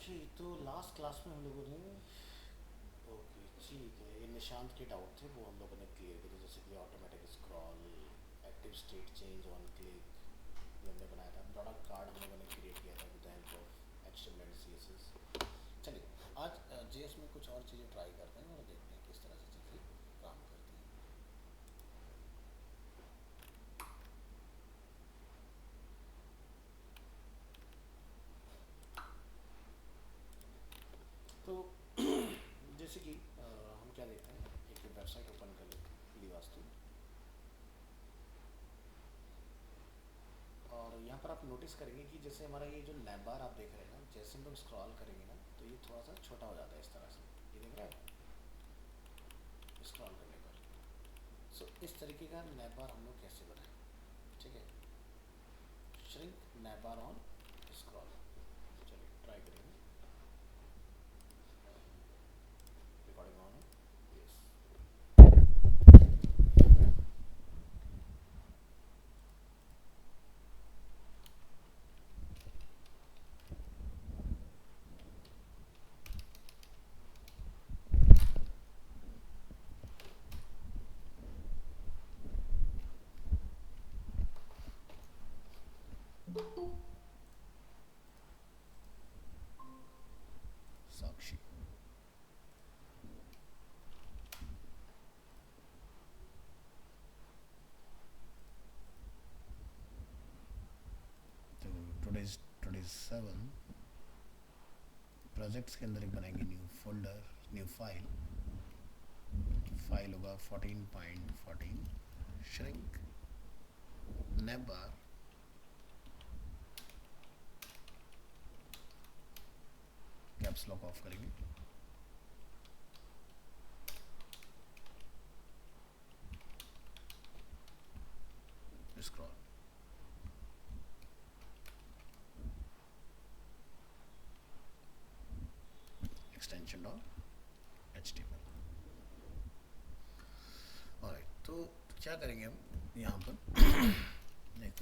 Okay, तो last class में हम लोगों ने, ओके ठीक है, ये निशांत के डाउट थे वो हम लोगों ने क्लियर किए थे, जैसे कि automatic scroll, active state change on click, ये हमने बनाया था। प्रोडक्ट कार्ड हम लोगों ने क्रिएट किया था with the help of HTML and CSS. चलिए, आज जेएस में कुछ और चीज़ें ट्राई करते हैं और देखते हैं किस तरह से चीज़ें काम करती हैं। तो जैसे कि हम क्या देते हैं, एक वेबसाइट ओपन कर लेते हैं वास्तु, और यहाँ पर आप नोटिस करेंगे कि जैसे हमारा ये जो नैब बार आप देख रहे हैं ना, जैसे हम लोग स्क्रॉल करेंगे ना तो ये थोड़ा सा छोटा हो जाता है इस तरह से, ये देख रहे हैं स्क्रॉल करने पर। सो इस तरीके का नैब बार हम लोग कैसे बनाएं, ठीक है। Shrink nav bar on scroll, चलिए ट्राई करेंगे। रिकॉर्डिंग ऑन है, यस। साक्षी, तो टुडेज 7 प्रोजेक्ट्स के अंदर एक बनाएंगे new folder, new file. File होगा 14.14 shrink nav bar caps lock off करेंगे, scroll, extension dot HTML. Alright, तो क्या करेंगे हम यहाँ पर एक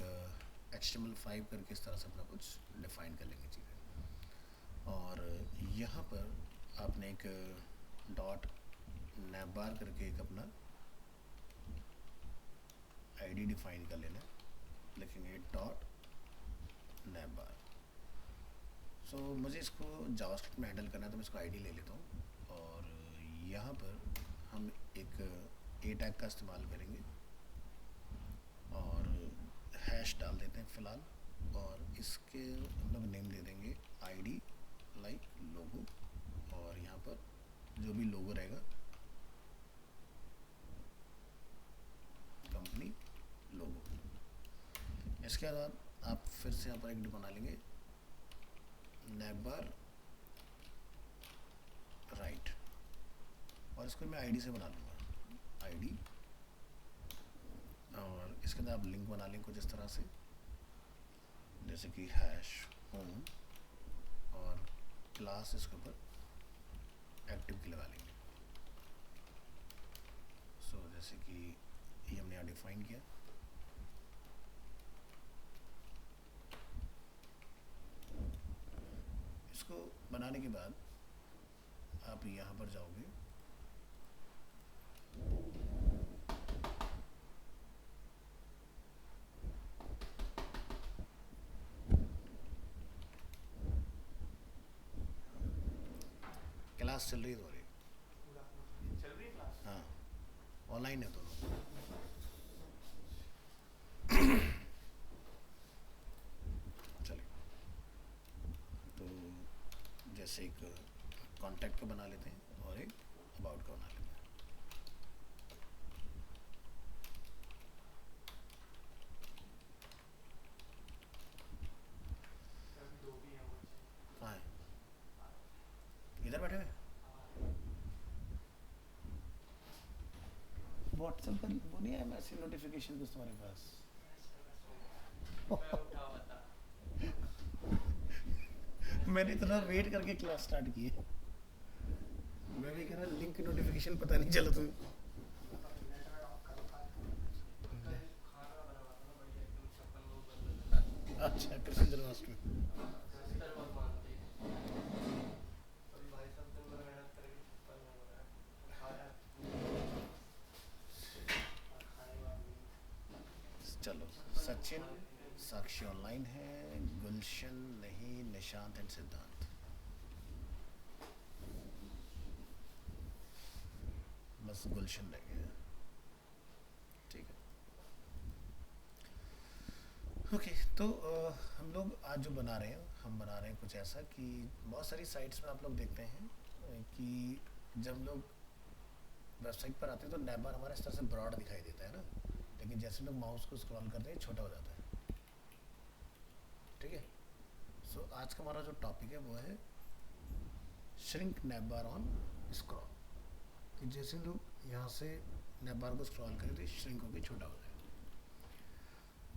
HTML5 करके इस तरह से अपना कुछ डिफाइन कर लेंगे चीज़ें, और यहाँ पर आपने एक डॉट नैबार करके एक अपना आईडी डिफाइन कर लेना है, लिखेंगे डॉट नैबार। सो मुझे इसको जावास्क्रिप्ट में हैंडल करना है तो मैं इसको आईडी ले लेता हूँ, और यहाँ पर हम एक ए टैग का इस्तेमाल करेंगे और हैश डाल देते हैं फ़िलहाल, और इसके हम लोग नेम दे देंगे आईडी लाइक लोगो, और यहाँ पर जो भी लोगो रहेगा कंपनी लोगो। इसके बाद आप फिर से यहाँ पर एक बना लेंगे नैबार राइट, और इसको मैं आईडी से बना लूँगा आईडी, और इसके अंदर आप लिंक बना लें कुछ इस तरह से, जैसे कि हैश होम, और क्लास इसके ऊपर एक्टिव की लगा लेंगे। सो जैसे कि ये हमने यहाँ डिफाइन किया, इसको बनाने के बाद आप यहाँ पर जाओगे, क्लास चल रही है तुम्हारी? चल रही है क्लास? हाँ, ऑनलाइन है दोनों। चलिए, तो जैसे एक कॉन्टैक्ट का बना लेते हैं और एक अबाउट का बना लेते हैं। कहाँ है? इधर बैठे हुए? व्हाट्सएप पर वो नहीं आया मैसेज नोटिफिकेशन कुछ तुम्हारे पास? मैंने इतना वेट करके क्लास स्टार्ट की है, मैं भी कह रहा लिंक नोटिफिकेशन पता नहीं चला तुम्हें। अच्छा, कृष्ण जन्माष्टमी। चलो, सचिन, साक्षी ऑनलाइन है, गुलशन नहीं, निशांत एंड सिद्धांत, बस गुलशन रह गया। ठीक है, ओके। तो हम लोग आज जो बना रहे हैं, हम बना रहे हैं कुछ ऐसा कि बहुत सारी साइट्स में आप लोग देखते हैं कि जब लोग वेबसाइट पर आते हैं तो नैब बार हमारा इस तरह से ब्रॉड दिखाई देता है ना, लेकिन जैसे लोग माउस को स्क्रॉल करते हैं छोटा हो जाता है। ठीक है, सो आज का हमारा जो टॉपिक है वो है shrink nav bar on scroll, कि जैसे लोग यहाँ से नैब बार को स्क्रॉल करें तो श्रिंक होकर छोटा हो जाए।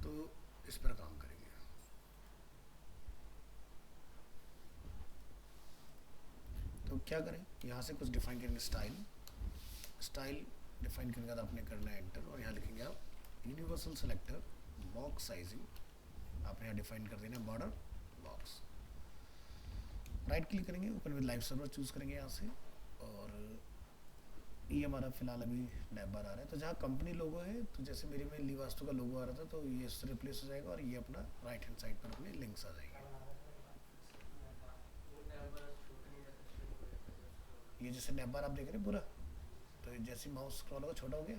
तो इस पर काम करेंगे। तो क्या करें, यहाँ से कुछ डिफाइन करेंगे, स्टाइल डिफाइन करने के बाद आपने करना है एंटर, और यहाँ लिखेंगे आप यूनिवर्सल सेलेक्टर बॉक्स साइजिंग, आपने यहाँ डिफाइन कर देना बॉर्डर बॉक्स। राइट क्लिक करेंगे, open with live server choose करेंगे यहाँ से, और ये हमारा फिलहाल अभी नैब बार आ रहा है। तो जहाँ कंपनी लोगो है, तो जैसे मेरे में लीवास्तु का लोगो आ रहा था तो ये इससे रिप्लेस हो जाएगा, और ये अपना राइट हैंड साइड पर अपने लिंक्स आ जाएंगे। ये जैसे नैब बार आप देख रहे हैं पूरा, तो जैसे माउस स्क्रॉल होगा छोटा हो गया,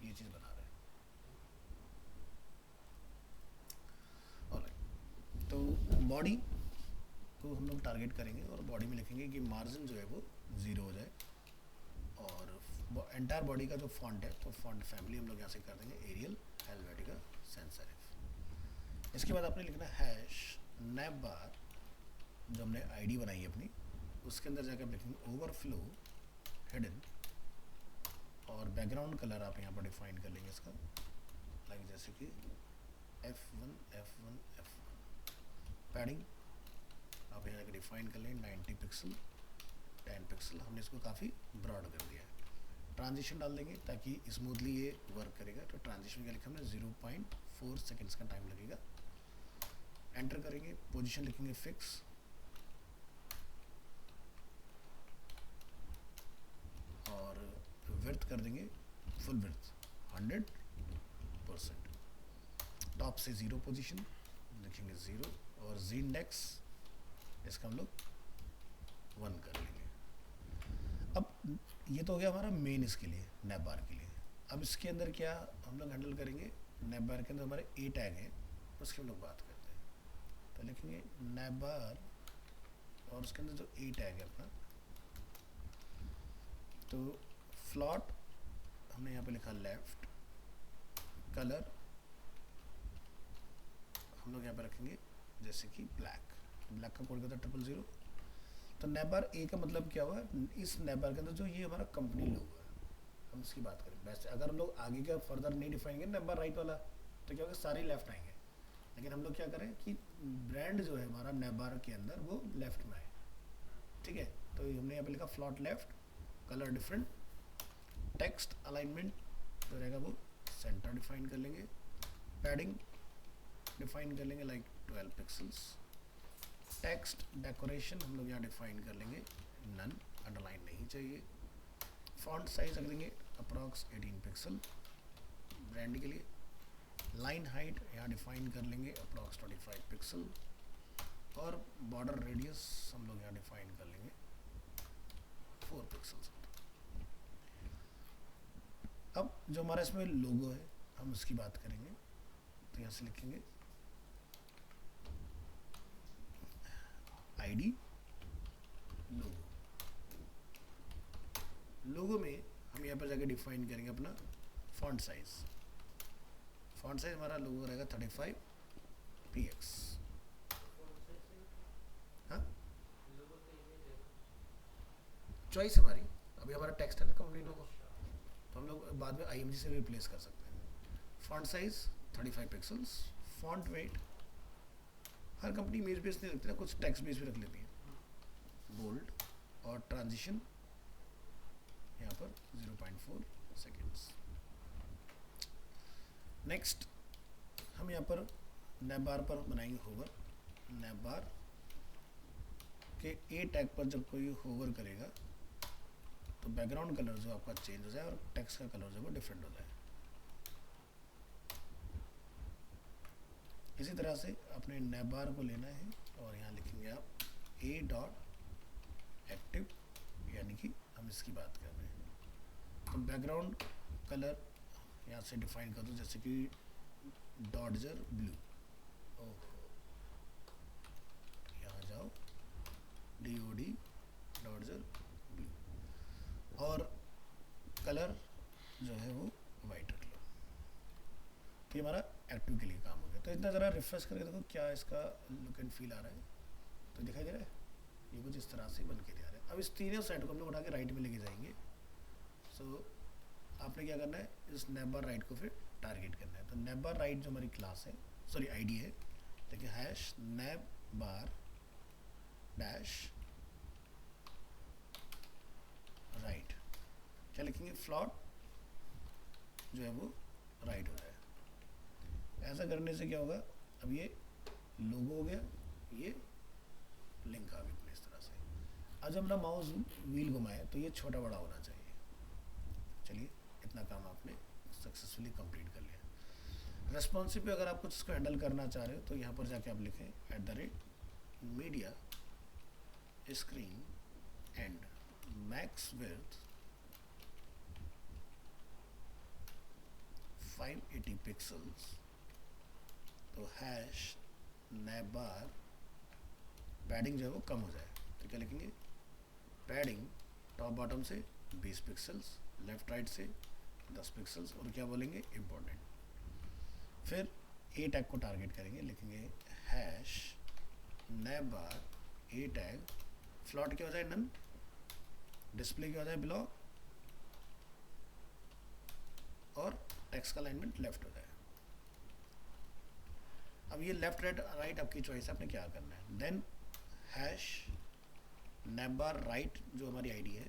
ये चीज़ बना रहे हैं। ऑलराइट, तो बॉडी को हम लोग टारगेट करेंगे, और बॉडी में लिखेंगे कि मार्जिन जो है वो 0 हो जाए, और एंटायर बॉडी का जो फॉन्ट है तो फॉन्ट फैमिली हम लोग यहाँ से कर देंगे एरियल, हेल्वेटिका, सैंस सेरिफ। इसके बाद आपने लिखना हैश नैब बार, जो हमने आईडी बनाई है अपनी, उसके अंदर जाकर लिखेंगे ओवरफ्लो हिडन, और बैकग्राउंड कलर आप यहाँ पर डिफाइन कर लेंगे इसका, लाइक जैसे कि F1 F1 F1। पैडिंग आप यहाँ जाकर डिफाइन कर लेंगे 90 पिक्सल 10 पिक्सल, हमने इसको काफ़ी ब्रॉड कर दिया है। ट्रांजिशन डाल देंगे ताकि स्मूथली ये वर्क करेगा, तो ट्रांजिशन का लिखा हमने 0.4 सेकेंड्स का टाइम लगेगा। एंटर करेंगे, पोजीशन लिखेंगे फिक्स, और विड्थ कर देंगे फुल विड्थ 100%, टॉप से 0 पोजीशन लिखेंगे 0, और जी इंडेक्स इसका हम लोग 1 कर लेंगे। अब ये तो हो गया हमारा मेन इसके लिए, नैब बार के लिए। अब इसके अंदर क्या हम लोग हैंडल करेंगे, नैब बार के अंदर हमारे ए टैग है, उसकी हम लोग बात करते हैं। तो लिखेंगे नैब बार, और उसके अंदर जो ए टैग है अपना, तो फ्लॉट हमने यहाँ पे लिखा लेफ्ट, कलर हम लोग यहाँ पे रखेंगे जैसे कि ब्लैक, ब्लैक का कोड करता है 000। तो नैब बार ए का मतलब क्या हुआ, इस नैब बार के अंदर जो ये हमारा कंपनी लोगो है, हम इसकी बात करें। वैसे अगर हम लोग आगे का फर्दर नहीं डिफाइन करेंगे नैब बार राइट वाला, तो क्या होगा सारे लेफ्ट आएंगे, लेकिन हम लोग क्या करें कि ब्रांड जो है हमारा नैब बार के अंदर वो लेफ्ट में आए। ठीक है, तो हमने यहाँ पे लिखा float left, colour different, text alignment जो रहेगा वो सेंटर डिफाइन कर लेंगे, पैडिंग डिफाइन कर लेंगे लाइक 12 पिक्सल्स, टेक्स्ट डेकोरेशन हम लोग यहाँ डिफाइन कर लेंगे नन, अंडरलाइन नहीं चाहिए, फॉन्ट साइज रख देंगे अप्रॉक्स 18 पिक्सल ब्रांड के लिए, लाइन हाइट यहाँ डिफाइन कर लेंगे अप्रॉक्स 25 पिक्सल, और बॉर्डर रेडियस हम लोग यहाँ डिफाइन कर लेंगे 4 पिक्सल। अब जो हमारा इसमें लोगो है हम उसकी बात करेंगे, तो यहाँ से लिखेंगे आईडी लोगो, लोगो में हम यहाँ पर जाके डिफाइन करेंगे अपना फॉन्ट साइज, फॉन्ट साइज हमारा लोगो रहेगा 35 px। हाँ, चॉइस हमारी, अभी हमारा टेक्स्ट है ना कंपनी लोगो, तो हम लोग बाद में IMG से रिप्लेस कर सकते हैं। Font size 35 pixels, font weight हर कंपनी इमेज बेस नहीं रखती ना, कुछ टेक्स्ट बेस भी रख लेती है, बोल्ड, और ट्रांजिशन यहाँ पर 0.4 सेकेंड्स। नेक्स्ट हम यहाँ पर नैब बार पर बनाएंगे होवर, नैब बार के ए टैग पर जब कोई होवर करेगा तो बैकग्राउंड कलर जो आपका चेंज हो जाए और टेक्स्ट का कलर जो वो डिफरेंट हो जाए। इसी तरह से अपने नैब बार को लेना है और यहाँ लिखेंगे आप ए डॉट एक्टिव, यानी कि हम इसकी बात कर रहे हैं। तो बैकग्राउंड कलर यहाँ से डिफाइन कर दो, जैसे कि डॉडजर ब्लू। ओहो, यहाँ जाओ DOD डॉडजर ब्लू, और कलर जो है वो वाइट रख लो। तो ये हमारा एक्टिव के लिए काम हो गया। तो इतना ज़रा रिफ्रेश करके देखो क्या इसका लुक एंड फील आ रहा है। तो दिखाई दे रहा है, ये कुछ इस तरह से बन के तैयार है। अब इस तीनों सेट को हम लोग उठा के राइट में लेके जाएंगे। सो आपने क्या करना है, इस नैब बार राइट को फिर टारगेट करना है। तो नैब बार राइट जो हमारी क्लास है, सॉरी आईडी है, देखिए हैश नैब बार डैश राइट। क्या लिखेंगे, फ्लॉट जो है वो राइट हो जाए। ऐसा करने से क्या होगा, अब ये लोगो हो गया, ये लिंक आ गया इस तरह से। आज हम अपना माउस व्हील घुमाए तो ये छोटा बड़ा होना चाहिए। चलिए, इतना काम आपने सक्सेसफुली कंप्लीट कर लिया। रेस्पॉन्सिव पे अगर आप कुछ इसको हैंडल करना चाह रहे हो तो यहाँ पर जाके आप लिखें @media screen and max width 580 pixels. तो हैश नैब बार पैडिंग जो है वो कम हो जाए। तो क्या लिखेंगे, पैडिंग टॉप बॉटम से 20 पिक्सल्स, लेफ्ट राइट से 10 पिक्सल्स, और क्या बोलेंगे, इम्पोर्टेंट। फिर ए टैग को टारगेट करेंगे, लिखेंगे हैश नैब बार ए टैग, फ्लॉट क्या हो जाए, नन, डिस्प्ले क्या हो जाए, बिलो, और टेक्स्ट का अलाइनमेंट लेफ्ट हो जाए। अब ये लेफ्ट राइट आपकी चॉइस है, आपने क्या करना है। देन हैश नैब बार राइट जो हमारी आईडी है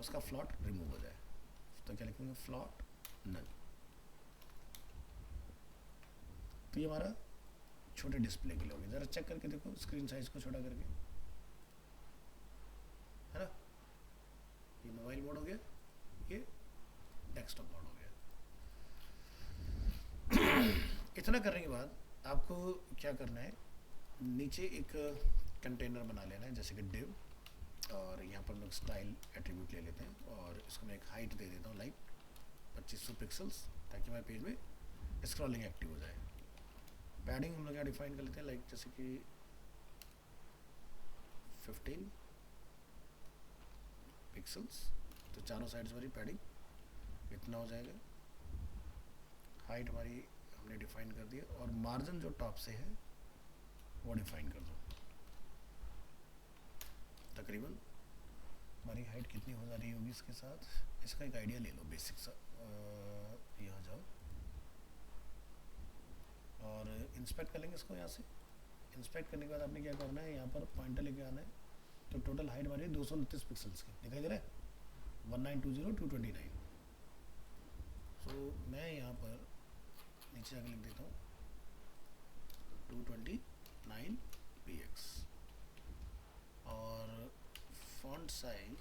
उसका फ्लॉट रिमूव हो जाए। तो क्या लिखेंगे, फ्लॉट नन। तो ये हमारा छोटे डिस्प्ले के लिए होगी। ज़रा चेक करके देखो स्क्रीन साइज को छोटा करके, है ना। ये मोबाइल मोड हो गया, ये डेस्कटॉप मोड हो गया। इतना करने के बाद आपको क्या करना है, नीचे एक कंटेनर बना लेना है, जैसे कि डिव, और यहाँ पर लोग स्टाइल एट्रीब्यूट ले लेते हैं और इसको मैं एक हाइट दे देता हूँ लाइक 2500 पिक्सल्स, ताकि हमारे पेज में स्क्रॉलिंग एक्टिव हो जाए। पैडिंग हम लोग यहाँ डिफाइन कर लेते हैं लाइक जैसे कि 15 पिक्सल्स। तो चारों साइड्स हमारी पैडिंग इतना हो जाएगा। हाइट हमारी हमने डिफाइन कर दिया, और मार्जिन जो टॉप से है वो डिफाइन कर दो। तकरीबन हमारी हाइट कितनी हो जा रही होगी इसके साथ, इसका एक आइडिया ले लो बेसिक सा। यहाँ जाओ और इंस्पेक्ट कर लेंगे इसको। यहाँ से इंस्पेक्ट करने के बाद आपने क्या करना है, यहाँ पर पॉइंटर लेके आना है। तो टोटल हाइट हमारी 229 पिक्सल्स की दिखाई दे रहा है, 1920229। सो मैं यहाँ पर नीचे आके लिख देता हूँ 229px, और फॉन्ट साइज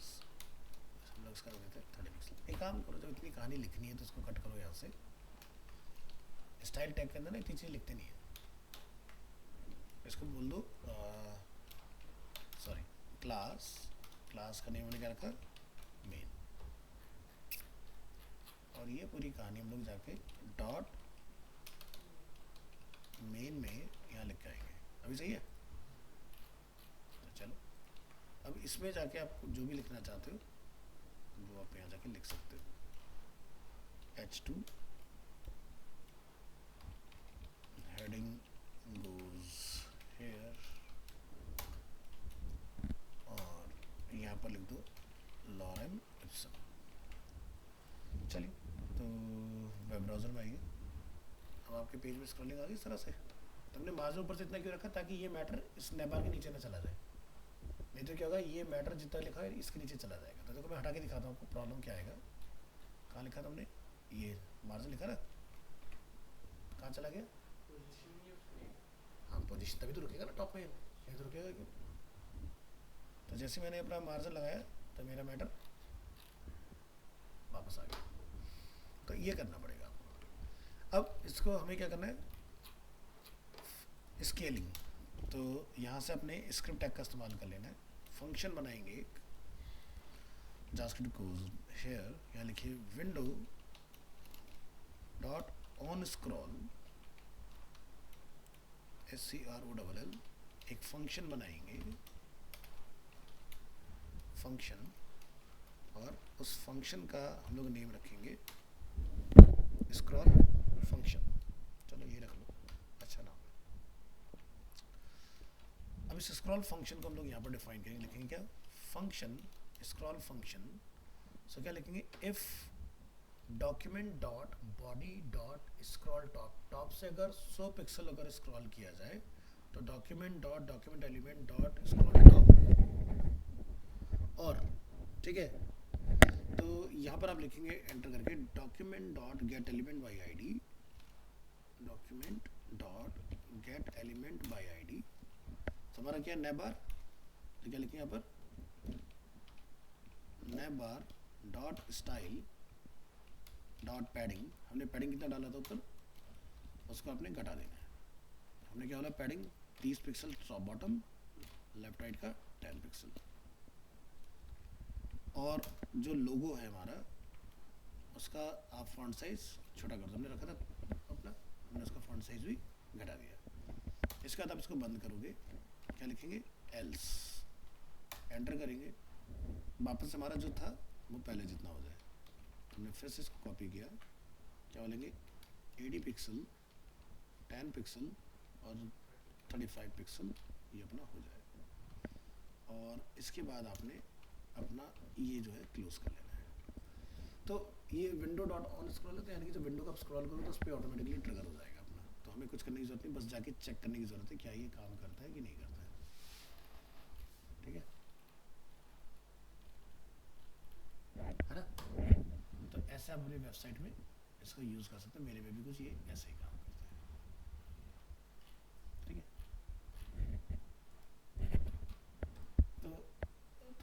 हम लोग इसका देते हैं 30 पिक्सल। एक काम करो, जब इतनी कहानी लिखनी है तो उसको कट करो यहाँ से। स्टाइल टैग के अंदर ना इतनी चीज़ें लिखते नहीं है, इसको बोल दो सॉरी क्लास का नेम हमने क्या रखा, मेन। और ये पूरी कहानी हम लोग जाके डॉट मेन में यहाँ लिख के आएंगे। अभी सही है, तो चलो अब इसमें जाके आप जो भी लिखना चाहते हो वो आप यहाँ जाके लिख सकते हो। H2 heading goes here, और यहाँ पर लिख दो लॉरेम इप्सन। चलिए, तो वेब ब्राउज़र में आइए। अब आपके पेज में स्क्रॉलिंग आ गई इस तरह से। तो हमने मार्जिन ऊपर से इतना क्यों रखा, ताकि ये मैटर इस नैब बार के नीचे ना चला जाए। नहीं तो क्या होगा, ये मैटर जितना लिखा है इसके नीचे चला जाएगा। तो देखो मैं हटा के दिखाता हूँ आपको प्रॉब्लम क्या आएगा। कहाँ लिखा था हमने, ये मार्जिन लिखा ना, कहाँ चला गया, हाँ पोजीशन, तभी तो रुकेगा ना टॉप में, ये तो रुकेगा क्यों। तो जैसे मैंने अपना मार्जिन लगाया तो मेरा मैटर वापस आ गया। तो ये करना पड़ेगा आपको। अब इसको हमें क्या करना है, स्केलिंग, तो यहाँ से अपने स्क्रिप्ट टैग का इस्तेमाल कर लेना है। फंक्शन बनाएंगे एक जावास्क्रिप्ट कोड हेयर, यहाँ लिखिए window dot on scroll SCROLL, एक फंक्शन बनाएंगे फंक्शन, और उस फंक्शन का हम लोग नेम रखेंगे स्क्रॉल फंक्शन। चलो ये रख लो, अच्छा नाम है। अब इस स्क्रॉल फंक्शन को हम लोग यहाँ पर डिफाइन करेंगे, लिखेंगे क्या, फंक्शन स्क्रॉल फंक्शन। सो क्या लिखेंगे, if document dot body dot scroll top, top से अगर 100 पिक्सल अगर स्क्रॉल किया जाए तो document dot document element dot scroll top, और ठीक है। तो यहाँ पर आप लिखेंगे एंटर करके document dot get element by ID, document dot get element by ID. हमारा क्या है, नेबार, तो क्या लिखेंगे यहाँ पर, नेबार डॉट स्टाइल डॉट पैडिंग। हमने पैडिंग कितना डाला था ऊपर, उसको आपने घटा देना है। हमने क्या बोला, padding 30 pixel top bottom, left right का 10 पिक्सल। और जो लोगो है हमारा, उसका आप फॉन्ट साइज छोटा कर दो, हमने रखा था अपना, हमने उसका फॉन्ट साइज भी घटा दिया। इसके बाद आप इसको बंद करोगे, क्या लिखेंगे, एल्स, एंटर करेंगे, वापस हमारा जो था वो पहले जितना हो जाए। हमने फिर से इसको कॉपी किया, क्या बोलेंगे 80 पिक्सल 10 पिक्सल और 35 पिक्सल, ये अपना हो जाए। और इसके बाद आपने अपना ये जो है क्लोज कर लेना है। तो ये विंडो डॉट ऑन स्क्रॉल है, तो यानी कि जब विंडो का आप स्क्रॉल करो तो उस पर ऑटोमेटिकली ट्रिगर हो जाएगा अपना, तो हमें कुछ करने की जरूरत नहीं, बस जाके चेक करने की जरूरत है क्या ये काम करता है कि नहीं करता है। ठीक है ना। तो ऐसे आप अपनी वेबसाइट में इसको यूज कर सकते हैं, मेरे में भी कुछ ये ऐसे ही काम करता है। ठीक है, तो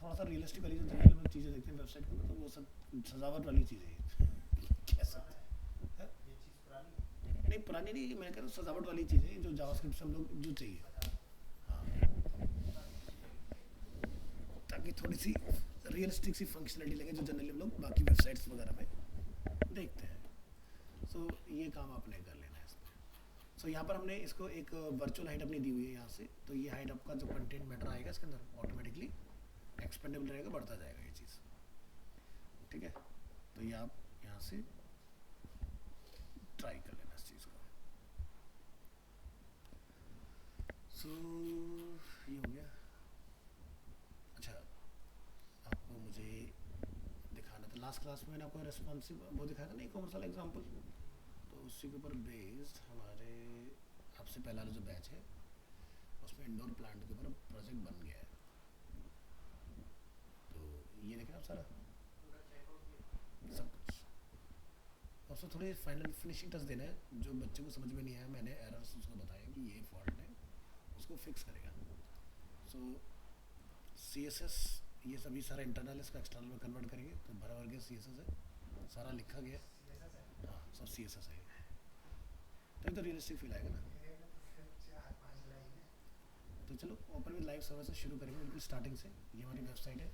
थोड़ा सा रियलिस्टिक वाली जो जनरल में चीज़ें देखते हैं वेबसाइट में, तो वो सब सजावट वाली चीज़ें हैं कह सकते हैं। नहीं पुरानी नहीं, मैं कह रहा हूँ सजावट वाली चीज़ें जो जावास्क्रिप्ट से हम लोग जो चाहिए, हाँ, ताकि थोड़ी सी रियलिस्टिक सी फंक्शनलिटी लगे जो जनरली हम लोग बाकी वेबसाइट्स वगैरह में देखते हैं। सो ये काम आपने कर लेना है इसमें। सो यहाँ पर हमने इसको एक वर्चुअल हाइट अपनी दी हुई है यहाँ से, तो ये हाइट आपका जो कंटेंट मैटर आएगा इसके अंदर ऑटोमेटिकली एक्सपेंडेबल रहेगा, बढ़ता जाएगा ये चीज़। ठीक है, तो ये आप यहाँ से ट्राई कर लेना इस चीज़ को। सो ये हो गया। अच्छा, आपको मुझे दिखाना था लास्ट क्लास में मैंने आपको रेस्पॉन्सिव वो दिखाया था ना, कॉमर्स वाला एग्जाम्पल, तो उसी के ऊपर बेस्ड हमारे आपसे पहला जो बैच है उसमें इंडोर प्लांट के ऊपर प्रोजेक्ट बन गया है। तो ये देखें आप सारा सब कुछ, और उसको थोड़ी फाइनल फिनिशिंग टच देना है, जो बच्चे को समझ में नहीं आया मैंने एरर्स उसको बताया कि ये फॉल्ट है, उसको फिक्स करेगा। सो CSS ये सभी सारा इंटरनल इसका एक्सटर्नल में कन्वर्ट करेंगे, तो भरा भर के CSS है, सारा लिखा गया, हाँ सब CSS है, तो रियलिस्टिक फील आएगा ना। तो चलो ओपन विद लाइव सर्वर से शुरू करेंगे, बिल्कुल स्टार्टिंग से। ये हमारी वेबसाइट है,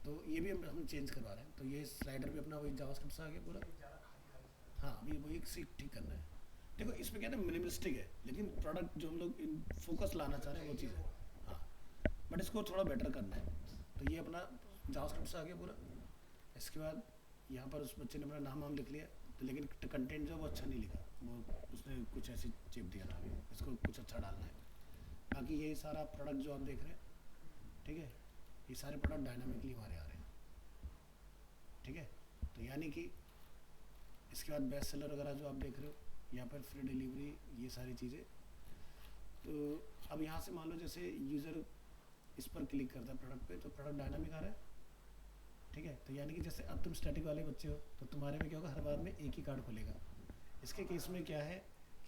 तो ये भी हम चेंज करवा रहे हैं, तो ये स्लाइडर भी अपना वही जावास्क्रिप्ट से आ गया पूरा। हाँ अभी वही ठीक करना है। देखो इसमें क्या है ना, मिनिमलिस्टिक है, लेकिन प्रोडक्ट जो हम लोग फोकस लाना चाह रहे हैं वो चीज़ है, हाँ, बट इसको थोड़ा बेटर करना है। तो ये अपना जावास्क्रिप्ट से आ गया पूरा। इसके बाद यहाँ पर उस बच्चे ने अपना नाम लिख लिया, तो लेकिन कंटेंट जो वो अच्छा नहीं लिखा, वो उसने कुछ ऐसे चिप दिया था, इसको कुछ अच्छा डालना है। बाकी ये सारा प्रोडक्ट जो आप देख रहे हैं, ठीक है, ये सारे प्रोडक्ट डायनामिकली हमारे आ रहे हैं। ठीक है, तो यानी कि इसके बाद बेस्ट सेलर वगैरह जो आप देख रहे हो, यहाँ पर फ्री डिलीवरी, ये सारी चीज़ें। तो अब यहाँ से मान लो जैसे यूज़र इस पर क्लिक करता है प्रोडक्ट पे, तो प्रोडक्ट डायनामिक आ रहा है। ठीक है, तो यानी कि जैसे अब तुम स्टैटिक वाले बच्चे हो, तो तुम्हारे में क्या होगा, हर बार में एक ही कार्ड खुलेगा। इसके केस में क्या है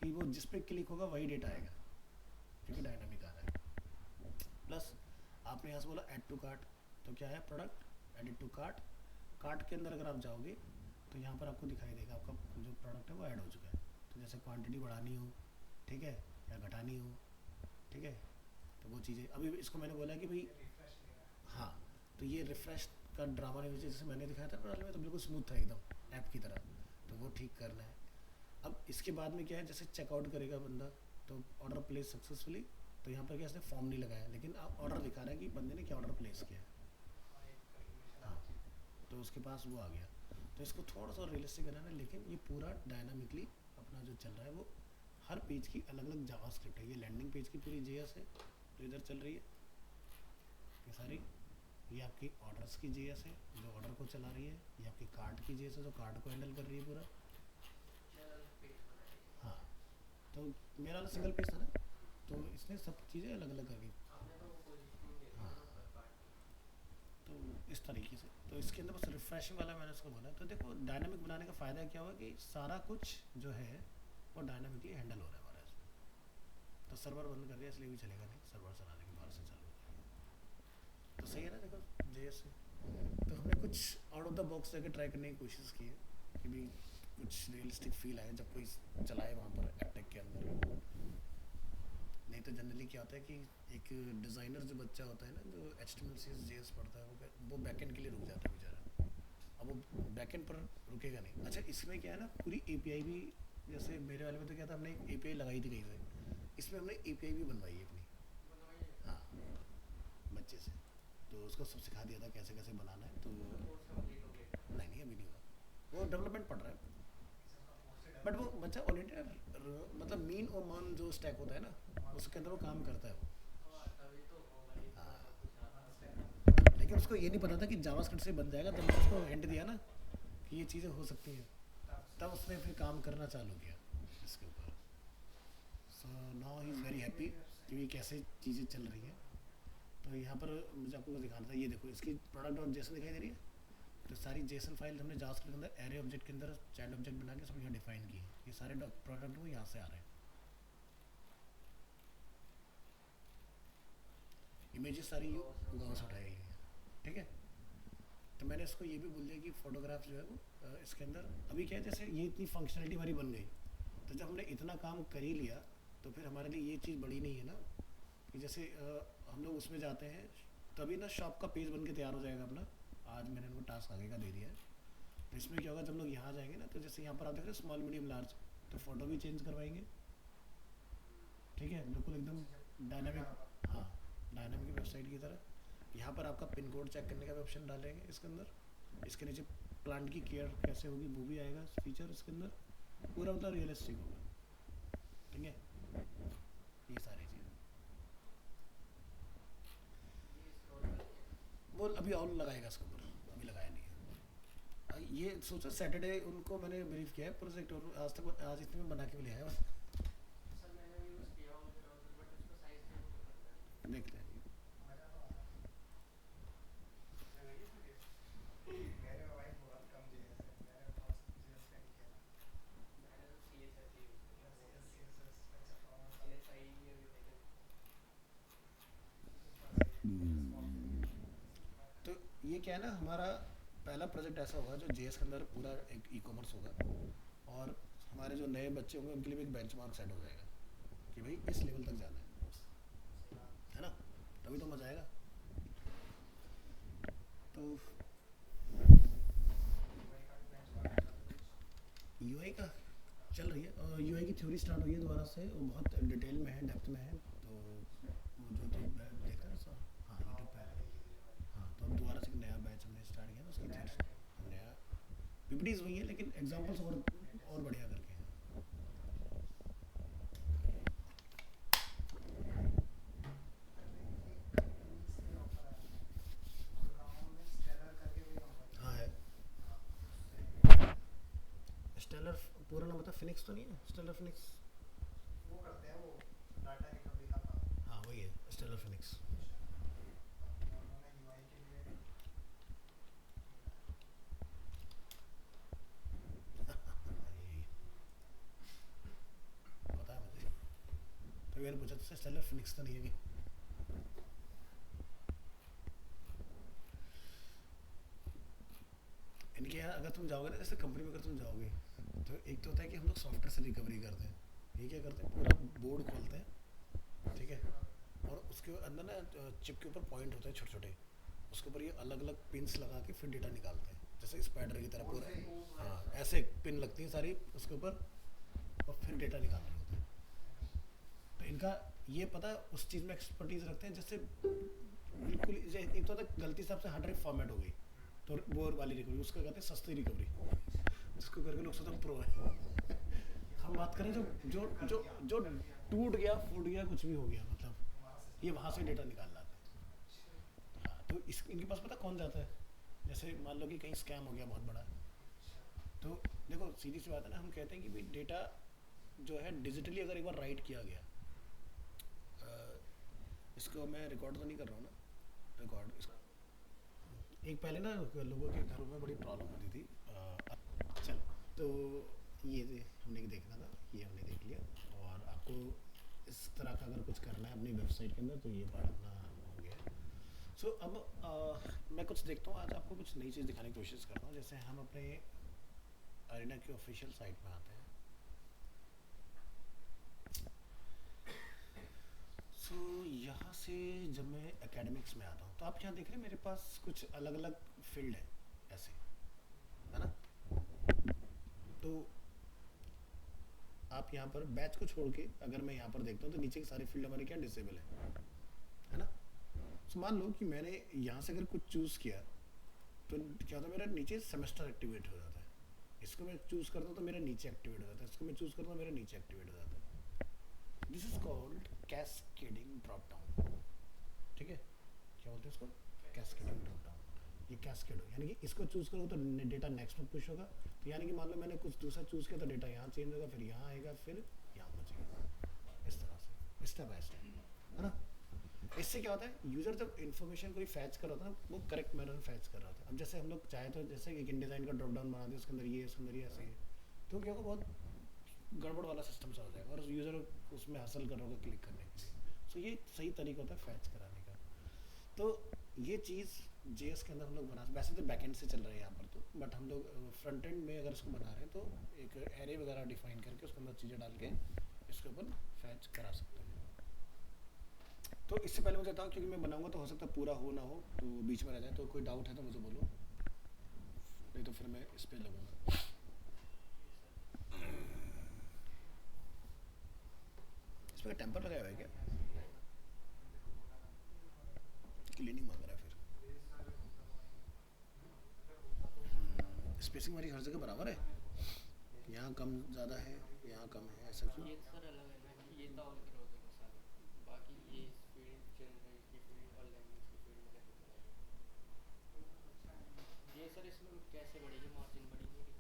कि वो जिस पे क्लिक होगा वही डेटा आएगा, क्योंकि डायनामिक आ रहा है। प्लस आपने यहाँ से बोला ऐड टू कार्ट, तो क्या है, product added to cart. Cart के अंदर अगर आप जाओगे तो यहाँ पर आपको दिखाई देगा आपका जो प्रोडक्ट है वो ऐड हो चुका है। तो जैसे क्वांटिटी बढ़ानी हो, ठीक है, या घटानी हो, ठीक है, तो वो चीज़ें अभी इसको मैंने बोला कि भाई हाँ, तो ये रिफ्रेश का ड्रामा नहीं होना चाहिए, जैसे मैंने दिखाया था पहले में तो बिल्कुल स्मूथ था एकदम ऐप की तरह, तो वो ठीक करना है। अब इसके बाद में क्या है, जैसे चेकआउट करेगा बंदा तो ऑर्डर प्लेस सक्सेसफुली, तो यहाँ पर क्या इसने फॉर्म नहीं लगाया लेकिन ऑर्डर दिखा रहा है कि बंदे ने क्या ऑर्डर प्लेस किया है। हाँ, तो उसके पास वो आ गया। तो इसको थोड़ा सा रियलिस्टिक बनाना है, लेकिन ये पूरा डायनामिकली अपना जो चल रहा है वो हर पेज की अलग अलग जावास्क्रिप्ट है। ये लैंडिंग पेज की पूरी जेएस है जो इधर चल रही है, ये सारी, ये आपकी ऑर्डर्स की जेएस है जो ऑर्डर को चला रही है, ये आपकी कार्ड की जेएस है जो कार्ड को हैंडल कर रही है पूरा। हाँ, तो मेरा वाला सिंगल पेज था ना, तो इसने सब चीज़ें अलग अलग कर दी। हाँ, तो इस तरीके से तो इसके अंदर बस रिफ्रेशिंग वाला मैंने उसको बोला। तो देखो डायनामिक बनाने का फ़ायदा क्या हुआ कि सारा कुछ जो है वो डायनामिकली हैंडल हो रहा है हमारा इसमें। तो सर्वर बंद कर दिया इसलिए भी चलेगा नहीं, सर्वर चलाने के बाद से चालू हो जाएगा। तो सही है ना, देखो जेएस से तो हमने कुछ आउट ऑफ द बॉक्स जाके ट्राई करने की कोशिश की है कि भी कुछ रियलिस्टिक फील आए जब कोई चलाए वहाँ पर एपटेक के अंदर। नहीं तो जनरली क्या होता है कि एक डिज़ाइनर जो बच्चा होता है ना, जो HTML CSS पढ़ता है, वो बैकएंड के लिए रुक जाता है बेचारा। अब वो बैकएंड पर रुकेगा नहीं। अच्छा, इसमें क्या है ना, पूरी API भी, जैसे मेरे वाले में तो क्या था, हमने एक API लगाई थी कहीं से, इसमें हमने API भी बनवाई है अपनी। हाँ, बच्चे से, तो उसको सब सिखा दिया था कैसे कैसे बनाना है। तो नहीं नहीं अभी नहीं हुआ, वो डेवलपमेंट पढ़ रहा है। बट वो बच्चा ऑलरेडी मतलब मीन और मान जो स्टैक होता है ना उसके अंदर वो काम करता है वो। हाँ, लेकिन उसको ये नहीं पता था कि जावास्क्रिप्ट से बन जाएगा, तब मैंने उसको हिंट दिया ना कि ये चीज़ें हो सकती हैं, तब उसने फिर काम करना चालू किया इसके ऊपर। So now he is very happy कि ये कैसे चीज़ें चल रही हैं। तो यहाँ पर मुझे आपको दिखाना था, ये देखो इसकी प्रोडक्ट और जेसन दिखाई दे रही है। तो सारी जेसन फाइल हमने जावास्क्रिप्ट के अंदर एरे ऑब्जेक्ट के अंदर चाइल्ड ऑब्जेक्ट बना के सब यहाँ डिफाइन की है। ये सारे प्रोडक्ट वो यहाँ से आ रहे हैं। इमेजेस सारी गाँव से उठाई गई हैं, ठीक है। तो मैंने इसको ये भी बोल दिया कि फ़ोटोग्राफ जो है वो इसके अंदर अभी क्या है, जैसे ये इतनी फंक्शनलिटी हमारी बन गई, तो जब हमने इतना काम कर ही लिया तो फिर हमारे लिए ये चीज़ बड़ी नहीं है ना कि जैसे हम लोग उसमें जाते हैं तभी ना शॉप का पेज बन के तैयार हो जाएगा अपना। आज मैंने उनको टास्क आगे का दे दिया है। तो इसमें क्या होगा, जब लोग यहाँ जाएंगे ना, तो जैसे यहाँ पर आप देख रहे हैं स्मॉल मीडियम लार्ज, तो फ़ोटो भी चेंज करवाएंगे, ठीक है, बिल्कुल एकदम डायनामिक। हाँ, डायनामिक वेबसाइट की तरह। यहाँ पर आपका पिन कोड चेक करने का भी ऑप्शन डालेंगे इसके अंदर। इसके नीचे प्लांट की केयर कैसे होगी वो भी आएगा फीचर इसके अंदर, पूरा मतलब रियलिस्टिक होगा, ठीक है, ये सारी चीज़ें। वो अभी और लगाएगा इसके ऊपर, अभी लगाया नहीं है। ये सोचो सैटरडे उनको मैंने ब्रीफ किया है प्रोजेक्ट, और आज इतने में बना के भी ले आया। देखते हैं। तो ये क्या है ना, हमारा पहला प्रोजेक्ट ऐसा होगा जो जेएस के अंदर पूरा एक ई-कॉमर्स होगा, और हमारे जो नए बच्चे होंगे उनके लिए भी एक बेंचमार्क सेट हो जाएगा कि भाई इस लेवल तक जाना है ना, तभी तो मजा आएगा। तो यूआई का चल रही है, और यूआई की थ्योरी स्टार्ट हुई है दोबारा से, वो बहुत डिटेल में है, डेप्थ में है। तो वो जो तो देखा है सर, हाँ यूट्यूब पे। हाँ, तो अब दोबारा से एक नया बैच हमने स्टार्ट किया ना, उसकी नया पीपीटीज हुई है लेकिन एग्जांपल्स और बढ़िया करके हैं। हाँ है, स्टेलर पूरा नाम बता, फिनिक्स तो नहीं है, स्टेलर फिनिक्स। हाँ वही है, स्टेलर फिनिक्स। यही पता है मुझे, तो मैंने पूछा था स्टेलर फिनिक्स तो नहीं है कि। इनके यहाँ अगर तुम जाओगे ना, जैसे कंपनी में अगर तुम जाओगे, तो एक तो होता है कि हम लोग सॉफ्टवेयर से रिकवरी करते हैं। ये क्या करते हैं, पूरा बोर्ड खोलते हैं, ठीक है, और उसके अंदर ना चिप के ऊपर पॉइंट होते हैं छोटे छोटे, उसके ऊपर ये अलग अलग पिंस लगा के फिर डेटा निकालते हैं, जैसे स्पाइडर की तरह पूरा। हाँ, ऐसे पिन लगती हैं सारी उसके ऊपर, और फिर डेटा निकाल रहे होते हैं। तो इनका ये पता है, उस चीज़ में एक्सपर्टीज रखते हैं, जैसे बिल्कुल एक तो गलती से आपसे हार्ड ड्राइव फॉर्मेट हो गई, तो वो वाली रिकवरी उसका कहते हैं सस्ती रिकवरी, जिसको करके लोग सोचते हैं प्रो है। हम बात करें जो जो जो जो टूट गया, फूट गया, कुछ भी हो गया, मतलब ये वहाँ से डेटा निकाल लाते हैं। हाँ, तो इनके पास पता कौन जाता है, जैसे मान लो कि कहीं स्कैम हो गया बहुत बड़ा, तो देखो सीधी सी बात है ना, हम कहते हैं कि भाई डेटा जो है डिजिटली अगर एक बार राइट किया गया, इसको मैं रिकॉर्ड तो नहीं कर रहा हूँ ना, रिकॉर्ड इसको, एक पहले ना लोगों के घरों में बड़ी प्रॉब्लम होती थी। चलो, तो हमने देखना था, ये हमने देख लिया। और आपको इस तरह का अगर कुछ करना है अपनी वेबसाइट के अंदर, तो ये पार्ट अपना हो गया। सो अब मैं कुछ देखता हूँ, आज आपको कुछ नई चीज़ दिखाने की कोशिश करता हूँ। जैसे हम अपने अरीना की ऑफिशियल साइट में आते हैं। सो यहाँ से जब मैं एकेडमिक्स में आता हूँ, तो आप यहाँ देख रहे हैं मेरे पास कुछ अलग अलग फील्ड है ऐसे, है ना। तो आप यहाँ पर बैच को छोड़ के अगर मैं यहाँ पर देखता हूँ, तो नीचे के सारे फील्ड हमारे क्या डिसेबल है ना। तो मान लो कि मैंने यहाँ से अगर कुछ चूज़ किया, तो क्या होता है, मेरा नीचे सेमेस्टर एक्टिवेट हो जाता है। इसको मैं चूज़ करता हूँ तो मेरा नीचे एक्टिवेट हो जाता है, इसको मैं चूज़ करता हूँ मेरा नीचे एक्टिवेट हो जाता है। This is called cascading drop down, ठीक है। क्या बोलते हैं इसको, कैस्केडिंग ड्रॉप डाउन। ये कैस्केड हो, यानी कि इसको चूज़ करो तो डेटा नेक्स्ट में पुश होगा। तो यानी कि मान लो मैंने कुछ दूसरा चूज़ किया, तो डेटा यहाँ चेंज होगा, फिर यहाँ आएगा, फिर यहाँ पहुँचेगा, इस तरह से स्टेप बाय स्टेप, है ना। इससे क्या होता है, यूजर जब इन्फॉर्मेशन कोई फैच कर रहा था ना, वो करेक्ट मैनर में फैच कर रहा था। अब जैसे हम लोग चाहे तो जैसे एक इनडिज़ाइन का ड्रॉप डाउन बना दें, उसके अंदर ये, उसके अंदर ये, ऐसे है, तो क्या होगा, बहुत गड़बड़ वाला सिस्टम सा हो जाएगा, और यूज़र उसमें हासिल कर रहा होगा क्लिक करने के लिए। सो ये सही तरीका होता है फैच कराने का। तो ये चीज़ जेएस के अंदर हम लोग बना, वैसे तो बैकएंड से चल रहे हैं यहाँ पर, तो बट हम लोग फ्रंट एंड में अगर इसको बना रहे हैं, तो एक एरे वगैरह डिफाइन करके उसके अंदर चीज़ें डाल के इसके ऊपर फैच करा सकते हैं। तो इससे पहले मुझे बताओ, क्योंकि मैं बनाऊंगा तो हो सकता है पूरा हो ना हो, तो बीच में रह जाए, तो कोई डाउट है तो मुझे बोलो, नहीं तो फिर मैं इस पर लगूंगा। इस पर टेम्पर लगाया हुआ है क्या, क्लीनिंग मांग रहा है फिर। स्पेसिंग हमारी हर जगह बराबर है, यहाँ कम ज़्यादा है, यहाँ कम है, ऐसा क्यों। ये तो सर अलग है ना कि ये तो ऑल क्रोज है सारे, बाकी ये फील्ड जनरल की फील्ड और लैंग्वेज की फील्ड में कैसे बढ़ाएंगे। ये सर इसमें कैसे बढ़ेगी, मार्जिन बढ़ी नहीं रही,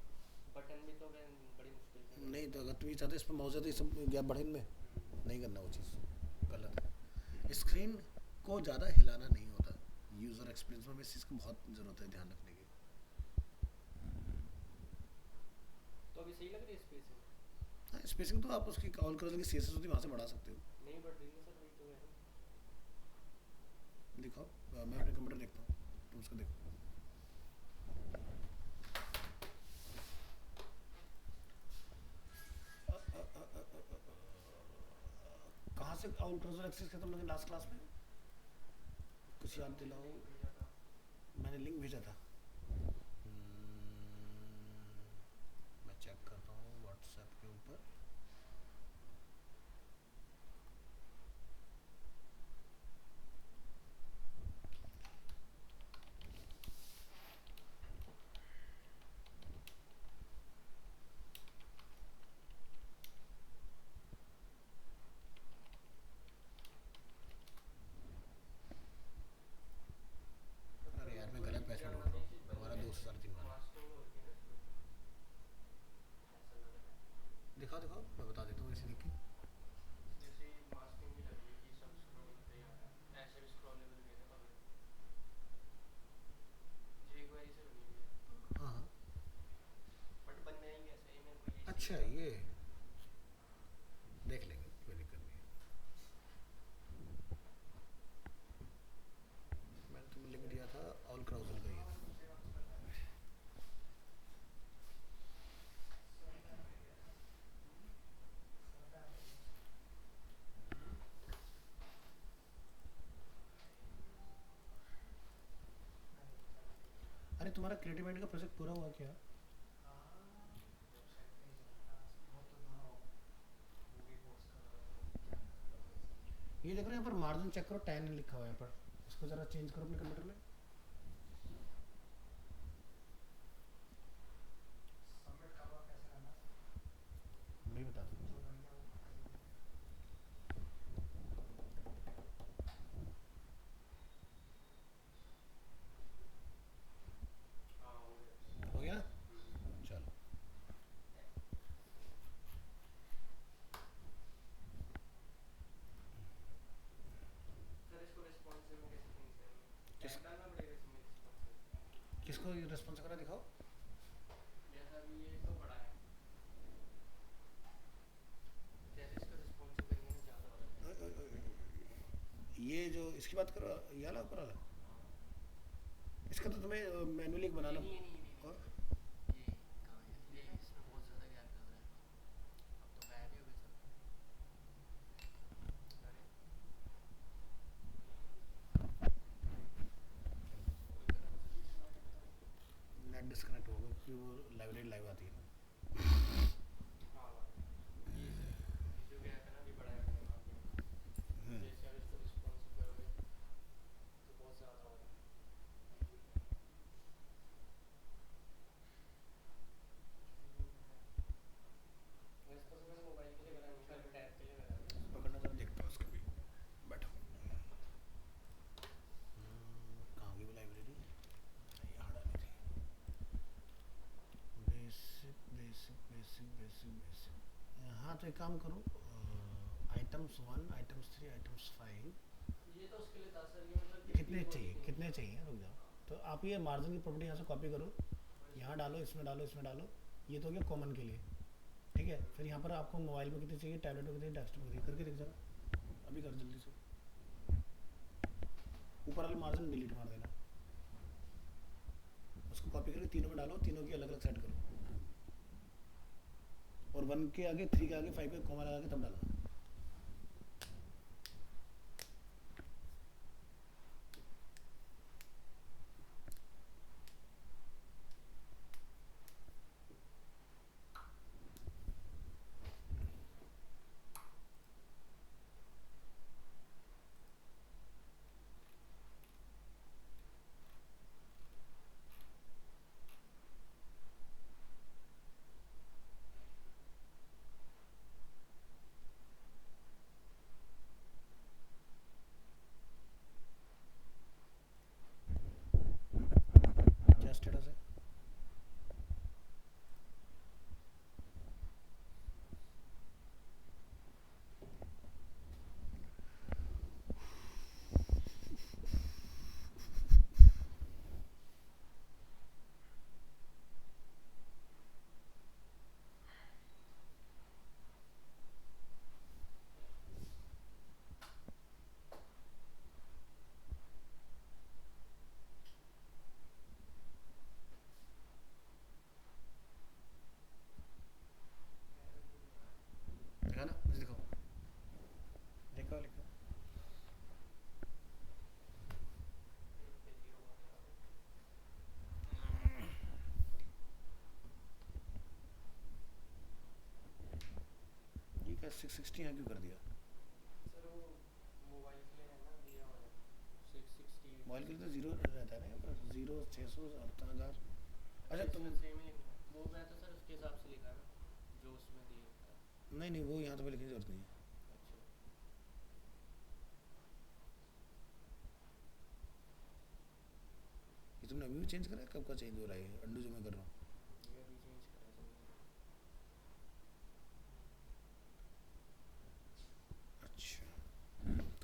बटन भी तो बड़ी मुश्किल से नहीं, तो बढ़ेगा। अगर तुम ये चाहते इस पर माउस है, तो ये सब गैप बढ़े इनमें, नहीं करना वो चीज़, गलत है। स्क्रीन को ज़्यादा हिलाना नहीं होता, यूज़र एक्सपीरियंस में इस चीज़ की बहुत ज़रूरत है ध्यान रखने की। तो अभी सही लग रही है स्पेसिंग। हाँ, स्पेसिंग तो आप उसकी कॉल कर की सी एस एस होती है, वहाँ से बढ़ा सकते हो। नहीं बढ़ रही है सर, वही तो है। दिखाओ, मैं अपने कंप्यूटर देखता हूँ, तुम उसको देखो। कहाँ से आउट ब्राउज़र एक्सेस किया तुम लोगों ने लास्ट क्लास में, कुछ याद दिलाओ। लिंक भेजा था। मैंने लिंक भेजा था। मैं चेक करता हूँ व्हाट्सएप के ऊपर। तुम्हारा क्रिएटिव माइंड का प्रोजेक्ट पूरा हुआ क्या? ये देख रहे हो यहाँ पर मार्जिन चेक करो, 10 लिखा हुआ है यहाँ पर, इसको जरा चेंज करो अपने कंप्यूटर में। नहीं बता दूँ। हाँ हो गया। हो गया? चलो सर इसको रिस्पॉन्सिव में कैसे चेंज करेंगे? किस- टैग डालना पड़ेगा इसमें रिस्पॉन्सिव। किसको रिस्पॉन्स करा दिखाओ। जैसा अभी ये तो बड़ा है, जैसे इसको रिस्पॉन्सिव करेंगे ना ज़्यादा हो रहा है। ये जो इसकी बात करो, ये वाला ऊपर वाला, इसका तो तुम्हें मैनुअली बनाना। ये नहीं और ये कहाँ है? ये इसमें बहुत ज़्यादा गैप लग रहा है। अब तो गायब ही हो गया सब। अरे नेट डिस्कनेक्ट होगा क्योंकि वो लाइब्रेरी लाइव आती है ना। हाँ ये जो गैप है ना अभी बड़ा है अपने आप में। जैसे आप इसको रिस्पॉन्सिव करोगे तो बहुत ज़्यादा हो रहा है। मैं इसको तो मैंने मोबाइल के लिए करा नहीं, खाली टैब के लिए करा है। पकड़ना जरा देखता हूँ इसका भी। बैठो। कहाँ गई वो लाइब्रेरी? यहाँ डाली थी। Basic basic basic basic basic. हाँ तो एक काम करो, आइटम्स 1 आइटम्स 3 आइटम्स 5 ये तो उसके लिए था सर, ये मतलब कितने चाहिए, कितने चाहिए? रुक जाओ। तो आप ये मार्जिन की प्रॉपर्टी यहाँ से कॉपी करो, यहाँ डालो, इसमें डालो, इसमें डालो। ये तो हो गया कॉमन के लिए, ठीक है। फिर यहाँ पर आपको मोबाइल में कितने चाहिए, टैबलेट में कितने, डेस्कटॉप में कितने, करके देख जरा। अभी कर जल्दी से। ऊपर वाला मार्जिन डिलीट मार देना, उसको कॉपी करके तीनों में डालो, तीनों की अलग अलग सेट करो, और 1 के आगे 3 के आगे 5 के कॉमा लगा के तब डालना। क्या स्टेटस है? देखा ना, मुझे दिखाओ, देखो लिखो। ये क्या 660 यहाँ क्यों कर दिया? सर वो मोबाइल के लिए है ना दिया हुआ है 660। मोबाइल के लिए तो जीरो रहता है ना यहाँ पर, 0 600 7000। अच्छा तुम, सेम ही लिखना है। वो मैं तो सर उसके हिसाब से लिखा है ना जो उसमें दिया होता है। नहीं नहीं वो यहाँ तो लिखने की जरूरत नहीं है। अच्छा ये तुमने अभी भी चेंज करा है? कब का चेंज हो रहा है अंडू जो मैं कर रहा हूँ? ये अभी चेंज करा है सर मैंने। अच्छा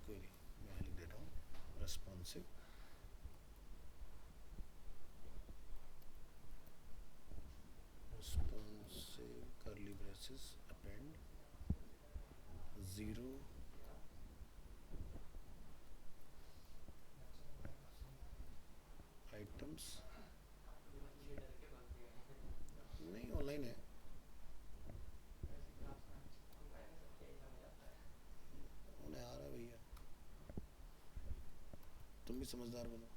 कोई नहीं, मैं लिख देता हूँ responsive responsive curly braces append 0 items. ये डर के भाग गया। नहीं ऑनलाइन है, ऐसी क्लास में ऑनलाइन सब क्या ही समझ आता है। उन्हें आ रहा है भैया, तुम भी समझदार बनो।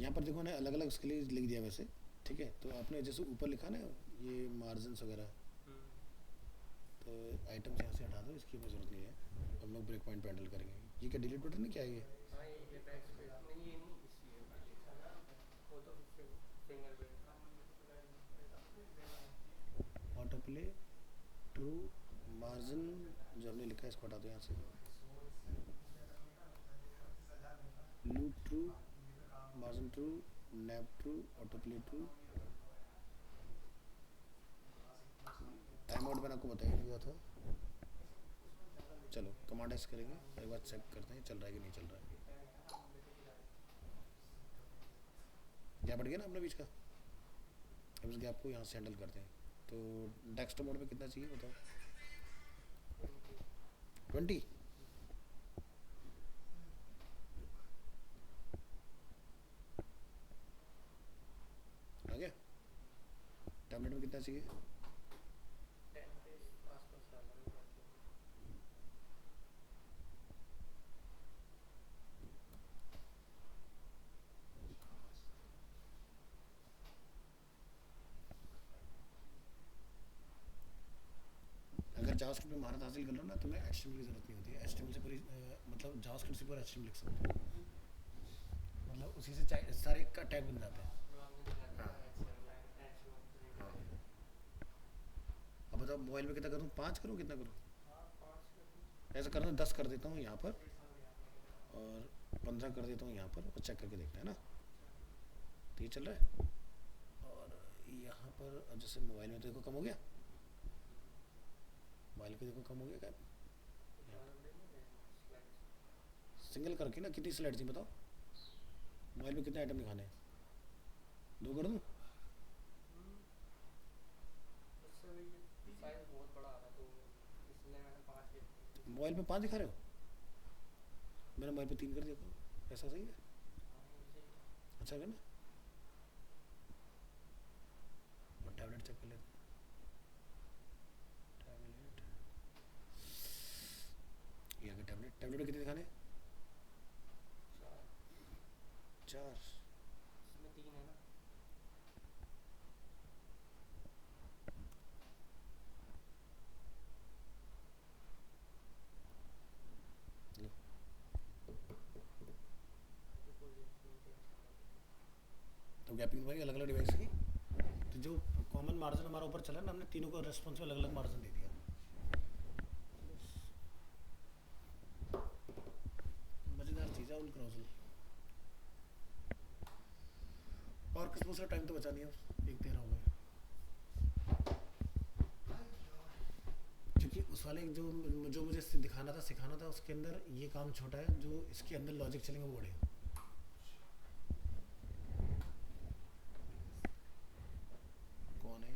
यहाँ पर देखो मैंने अलग अलग उसके लिए लिख दिया वैसे, ठीक है। तो आपने जैसे ऊपर लिखा ना ये मार्जिन वगैरह, तो आइटम्स यहाँ से हटा दो, इसकी हमें ज़रूरत नहीं है। हम लोग ब्रेक पॉइंट पे हैंडल करेंगे। ये क्या डिलीट बटन है क्या है ये? हाँ ये बैक स्पेस नहीं, ये नहीं इसी है वो तो finger print. Auto play true margin जो हमने लिखा है इसको हटा दो यहाँ से। Loop true, margin true, nap true, auto play true. Time out मैंने आपको बताया दिया था। चलो कमांड एक्स करेंगे, एक बार चेक करते हैं चल रहा है कि नहीं चल रहा है। गैप बढ़ गया ना अपने बीच का, अब इस गैप को यहाँ से हैंडल करते हैं। तो डेस्कटॉप मोड में कितना चाहिए बताओ? 20। आ गया। टैबलेट में कितना चाहिए? 10 के आसपास डालना है। अगर जावास्क्रिप्ट में महारत हासिल कर लो ना तो मैं HTML की ज़रूरत नहीं होती है। HTML से पूरी मतलब जावास्क्रिप्ट से पूरा HTML लिख सकते हो, मतलब उसी से सारे का टैग बन जाते हैं। हाँ। अब बताओ मोबाइल में कितना करूँ, 5 करूँ कितना करूँ? ऐसा करना 10 कर देता हूँ यहाँ पर और 15 कर देता हूँ यहाँ पर, और चेक करके देखते हैं ना। तो ये चल रहा है। और यहाँ पर अब जैसे मोबाइल में तो देखो कम हो गया, मोबाइल को देखो कम हो गया क्या? सिंगल करके ना कितनी स्लाइड थी बताओ? मोबाइल में कितने आइटम दिखाने हैं? 2 कर दूँ? साइज बहुत बड़ा आ रहा तो इसलिए मैंने 5 लिख दिए। मोबाइल में 5 दिखा रहे हो, मैंने मोबाइल पे 3 कर दिया करो, ऐसा सही है? अच्छा है ना। और टैबलेट चेक कर लेते हैं। टैबलेट, ये आगे टैबलेट, टैबलेट में कितने दिखाने हैं? 4। इसमें 3 है ना। लो। तो गैपिंग भाई अलग अलग डिवाइस की, तो जो कॉमन मार्जिन हमारा ऊपर चला ना, हमने तीनों को रेस्पॉन्स में अलग अलग मार्जिन दे दिया। मज़ेदार चीज़ है उन क्रॉसल। और किस दूसरा टाइम तो बचा नहीं है, 1:13 हो गए। क्योंकि उस वाले जो जो मुझे दिखाना था सिखाना था उसके अंदर ये काम छोटा है, जो इसके अंदर लॉजिक चलेंगे वो बड़े हैं। कौन है?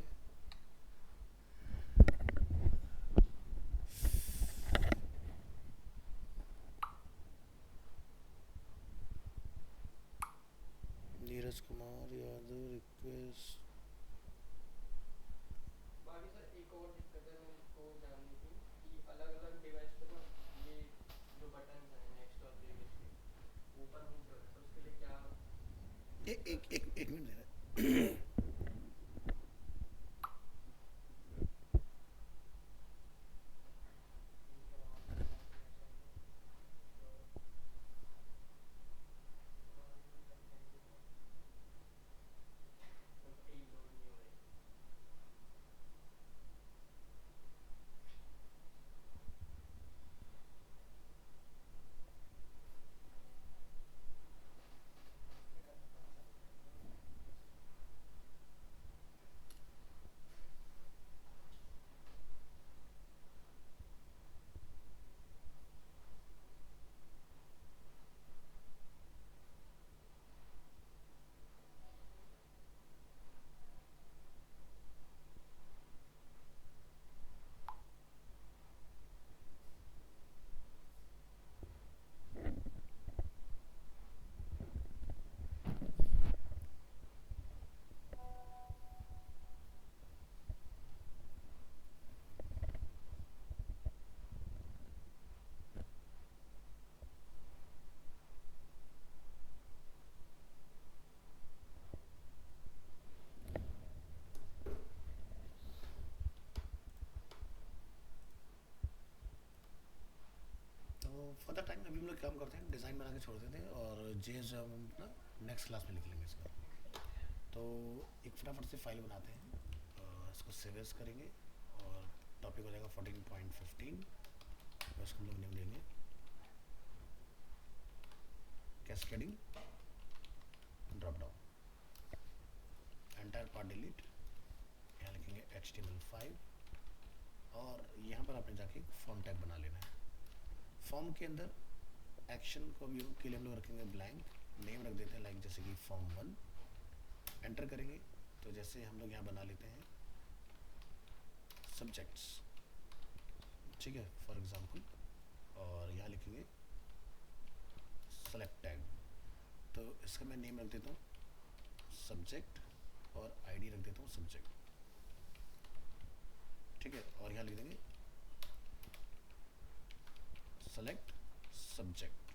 नीरज कुमार यादव रिक्वेस्ट। बाकी सर एक और दिक्कत है मेरे को जाननी थी कि अलग अलग डिवाइस पे ना ये जो बटन है नेक्स्ट और प्रीवियस के ऊपर नहीं चल रहा, तो उसके लिए क्या? एक मिनट दे रहा। फॉर द टाइम अभी हम लोग काम करते हैं, डिज़ाइन बना के छोड़ देते हैं और जेएस हम अपना नेक्स्ट क्लास में लिख लेंगे इसका। तो एक फटाफट से फाइल बनाते हैं, इसको सेव एज करेंगे और टॉपिक हो जाएगा 14.15, और इसको हम लोग नेम देंगे cascading drop down, entire part delete, यहाँ लिखेंगे HTML5 और यहाँ पर आपने जाके फॉर्म टैग बना लेना है। फॉर्म के अंदर एक्शन को भी के लिए हम लोग रखेंगे ब्लैंक, नेम रख देते हैं लाइक जैसे कि फॉर्म 1, एंटर करेंगे तो जैसे हम लोग यहाँ बना लेते हैं सब्जेक्ट्स, ठीक है फॉर एग्जांपल, और यहाँ लिखेंगे सेलेक्ट टैग, तो इसका मैं नेम रख देता हूँ सब्जेक्ट और आईडी रख देता हूँ सब्जेक्ट, ठीक है, और यहाँ लिख देंगे सेलेक्ट सब्जेक्ट,